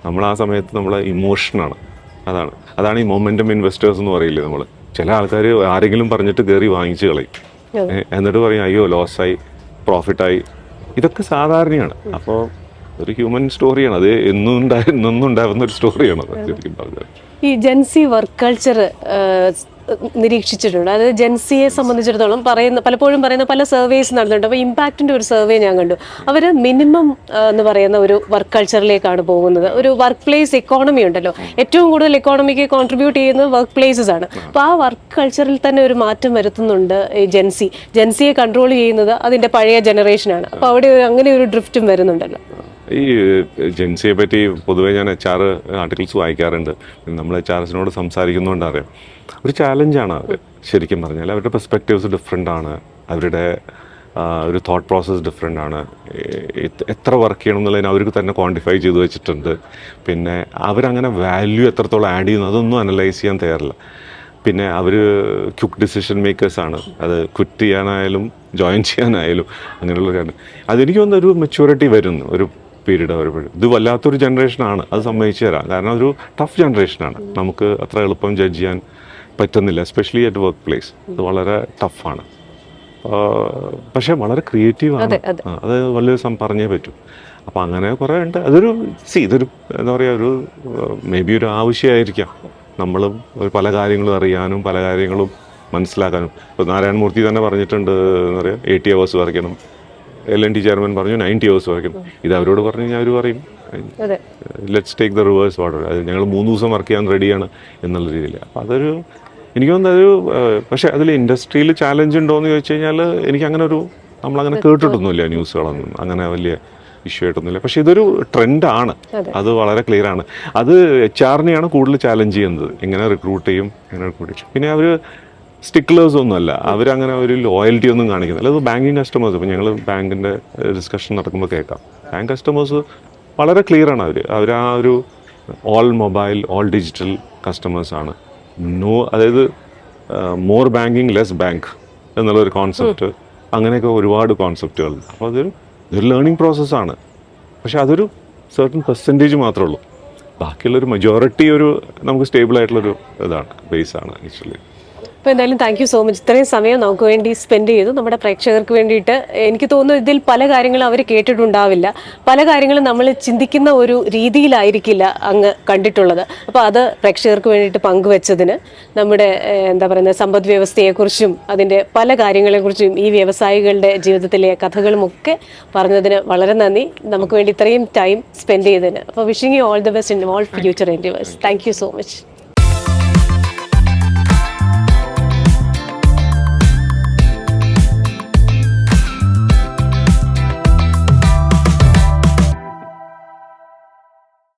നമ്മൾ ആ സമയത്ത് നമ്മളെ ഇമോഷനാണ്. അതാണ് ഈ മൊമെൻറ്റം ഇൻവെസ്റ്റേഴ്സ് എന്ന് പറയില്ലേ നമ്മൾ. ചില ആൾക്കാർ ആരെങ്കിലും പറഞ്ഞിട്ട് കയറി വാങ്ങിച്ച് കളയും, എന്നിട്ട് പറയും അയ്യോ ലോസായി, പ്രോഫിറ്റായി. ഇതൊക്കെ സാധാരണയാണ്. അപ്പോൾ ഒരു ഹ്യൂമൻ സ്റ്റോറിയാണ് അത്, എന്നും ഉണ്ടാകുന്ന ഒരു സ്റ്റോറിയാണ് അത് ശരിക്കും പറഞ്ഞാൽ. ഈ ജെൻസി വർക്ക് കൾച്ചർ നിരീക്ഷിച്ചിട്ടുണ്ട്. അതായത് ജെൻസിയെ സംബന്ധിച്ചിടത്തോളം പലപ്പോഴും പറയുന്ന പല സർവേസ് നടന്നിട്ടുണ്ട്. അപ്പോൾ ഇമ്പാക്റ്റിൻ്റെ ഒരു സർവേ ഞാൻ കണ്ടു. അവർ മിനിമം എന്ന് പറയുന്ന ഒരു വർക്ക് കൾച്ചറിലേക്കാണ് പോകുന്നത്. ഒരു വർക്ക് പ്ലേസ് എക്കോണമി ഉണ്ടല്ലോ, ഏറ്റവും കൂടുതൽ എക്കോണമിക്ക് കോൺട്രിബ്യൂട്ട് ചെയ്യുന്നത് വർക്ക് പ്ലേസസ് ആണ്. അപ്പോൾ ആ വർക്ക് കൾച്ചറിൽ തന്നെ ഒരു മാറ്റം വരുത്തുന്നുണ്ട് ഈ ജെൻസിയെ കൺട്രോൾ ചെയ്യുന്നത് അതിൻ്റെ പഴയ ജനറേഷനാണ്. അപ്പോൾ അവിടെ അങ്ങനെ ഒരു ഡ്രിഫ്റ്റും വരുന്നുണ്ടല്ലോ. ഈ ജെൻസിയെ പറ്റി പൊതുവേ ഞാൻ HR ആർട്ടിക്കിൾസ് വായിക്കാറുണ്ട്. നമ്മൾ HRസിനോട് സംസാരിക്കുന്നതുകൊണ്ട് അറിയാം, ഒരു ചാലഞ്ചാണ് അവർ. ശരിക്കും പറഞ്ഞാൽ അവരുടെ പെർസ്പെക്റ്റീവ്സ് ഡിഫറെൻ്റ് ആണ്, അവരുടെ ഒരു തോട്ട് പ്രോസസ്സ് ഡിഫറെൻ്റ് ആണ്. എത്ര വർക്ക് ചെയ്യണം എന്നുള്ളതിന് അവർക്ക് തന്നെ ക്വാണ്ടിഫൈ ചെയ്ത് വെച്ചിട്ടുണ്ട്. പിന്നെ അവരങ്ങനെ വാല്യൂ എത്രത്തോളം ആഡ് ചെയ്യുന്നു അതൊന്നും അനലൈസ് ചെയ്യാൻ തയ്യാറില്ല. പിന്നെ അവർ ക്വിക്ക് ഡിസിഷൻ മേക്കേഴ്സാണ്. അത് ക്വിറ്റ് ചെയ്യാനായാലും ജോയിൻ ചെയ്യാനായാലും അങ്ങനെയുള്ള കാര്യം. അതെനിക്ക് തോന്നുന്ന ഒരു മെച്യൂരിറ്റി വരുന്നു ഒരു പീരീഡ് വരുമ്പോഴും. ഇത് വല്ലാത്തൊരു ജനറേഷനാണ്, അത് സമ്മതിച്ചു തരാം. കാരണം ഒരു ടഫ് ജനറേഷനാണ്, നമുക്ക് അത്ര എളുപ്പം ജഡ്ജ് ചെയ്യാൻ പറ്റുന്നില്ല, എസ്പെഷ്യലി അറ്റ് വർക്ക് പ്ലേസ്. അത് വളരെ ടഫാണ്. പക്ഷേ വളരെ ക്രിയേറ്റീവാണ്. അത് വലിയ പറഞ്ഞേ പറ്റൂ. അപ്പോൾ അങ്ങനെ കുറേ ഉണ്ട്. ഇതൊരു എന്താ പറയുക, ഒരു മേ ബി ഒരു ആവശ്യമായിരിക്കാം. നമ്മളും പല കാര്യങ്ങളും അറിയാനും പല കാര്യങ്ങളും മനസ്സിലാക്കാനും. ഇപ്പോൾ നാരായണ മൂർത്തി തന്നെ പറഞ്ഞിട്ടുണ്ട്, എന്താ പറയുക, 80 hours വരയ്ക്കണം. LNT ചെയർമാൻ പറഞ്ഞു 90 hours വരയ്ക്കണം. ഇത് അവരോട് പറഞ്ഞു കഴിഞ്ഞാൽ അവർ പറയും let's take the reverse order, അത് ഞങ്ങൾ 3 ദിവസം വർക്ക് ചെയ്യാൻ റെഡിയാണ് എന്നുള്ള രീതിയിൽ. അപ്പോൾ അതൊരു എനിക്ക് തോന്നുന്നത് പക്ഷേ അതിൽ ഇൻഡസ്ട്രിയിൽ ചാലഞ്ച് ഉണ്ടോ എന്ന് ചോദിച്ചു കഴിഞ്ഞാൽ എനിക്ക് അങ്ങനെ ഒരു നമ്മളങ്ങനെ കേട്ടിട്ടൊന്നുമില്ല ന്യൂസുകളൊന്നും അങ്ങനെ വലിയ ഇഷ്യൂ ആയിട്ടൊന്നുമില്ല. പക്ഷേ ഇതൊരു ട്രെൻഡാണ്, അത് വളരെ ക്ലിയർ ആണ്. അത് HR-നെയാണ് കൂടുതൽ ചാലഞ്ച് ചെയ്യുന്നത്, എങ്ങനെ റിക്രൂട്ട് ചെയ്യും, എങ്ങനെ റിക്രൂട്ട് ചെയ്യും. പിന്നെ അവർ സ്റ്റിക്ലേഴ്സ് ഒന്നുമല്ല, അവരങ്ങനെ ഒരു ലോയൽറ്റി ഒന്നും കാണിക്കുന്നില്ല. അത് ബാങ്കിങ് കസ്റ്റമേഴ്സ്, ഇപ്പോൾ ഞങ്ങൾ ബാങ്കിൻ്റെ ഡിസ്കഷൻ നടക്കുമ്പോൾ കേൾക്കാം, ബാങ്ക് കസ്റ്റമേഴ്സ് വളരെ ക്ലിയറാണ്. അവർ ആ ഒരു ഓൾ മൊബൈൽ ഓൾ ഡിജിറ്റൽ കസ്റ്റമേഴ്സാണ്. അതായത് മോർ ബാങ്കിങ് ലെസ് ബാങ്ക് എന്നുള്ളൊരു കോൺസെപ്റ്റ്, അങ്ങനെയൊക്കെ ഒരുപാട് കോൺസെപ്റ്റുകളുണ്ട്. അപ്പോൾ ഇതൊരു ലേണിംഗ് പ്രോസസ്സാണ്. പക്ഷെ അതൊരു സർട്ടൻ പെർസെൻറ്റേജ് മാത്രമേ ഉള്ളൂ. ബാക്കിയുള്ളൊരു മെജോറിറ്റി ഒരു നമുക്ക് സ്റ്റേബിൾ ആയിട്ടുള്ളൊരു ഇതാണ്, ബേസാണ് ആക്ച്വലി. അപ്പോൾ എന്തായാലും താങ്ക് യു സോ മച്ച്. ഇത്രയും സമയം നമുക്ക് വേണ്ടി സ്പെൻഡ് ചെയ്തു. നമ്മുടെ പ്രേക്ഷകർക്ക് വേണ്ടിയിട്ട് എനിക്ക് തോന്നുന്നു ഇതിൽ പല കാര്യങ്ങളും അവർ കേട്ടിട്ടുണ്ടാവില്ല, പല കാര്യങ്ങളും നമ്മൾ ചിന്തിക്കുന്ന ഒരു രീതിയിലായിരിക്കില്ല അങ്ങ് കണ്ടിട്ടുള്ളത്. അപ്പോൾ അത് പ്രേക്ഷകർക്ക് വേണ്ടിയിട്ട് പങ്കുവെച്ചതിന്, നമ്മുടെ എന്താ പറയുന്നത് സമ്പദ് വ്യവസ്ഥയെക്കുറിച്ചും അതിൻ്റെ പല കാര്യങ്ങളെക്കുറിച്ചും ഈ വ്യവസായികളുടെ ജീവിതത്തിലെ കഥകളുമൊക്കെ പറഞ്ഞതിന് വളരെ നന്ദി. നമുക്ക് വേണ്ടി ഇത്രയും ടൈം സ്പെൻഡ് ചെയ്തതിന്. അപ്പോൾ wishing you all the best in all future endeavours. Thank you so much.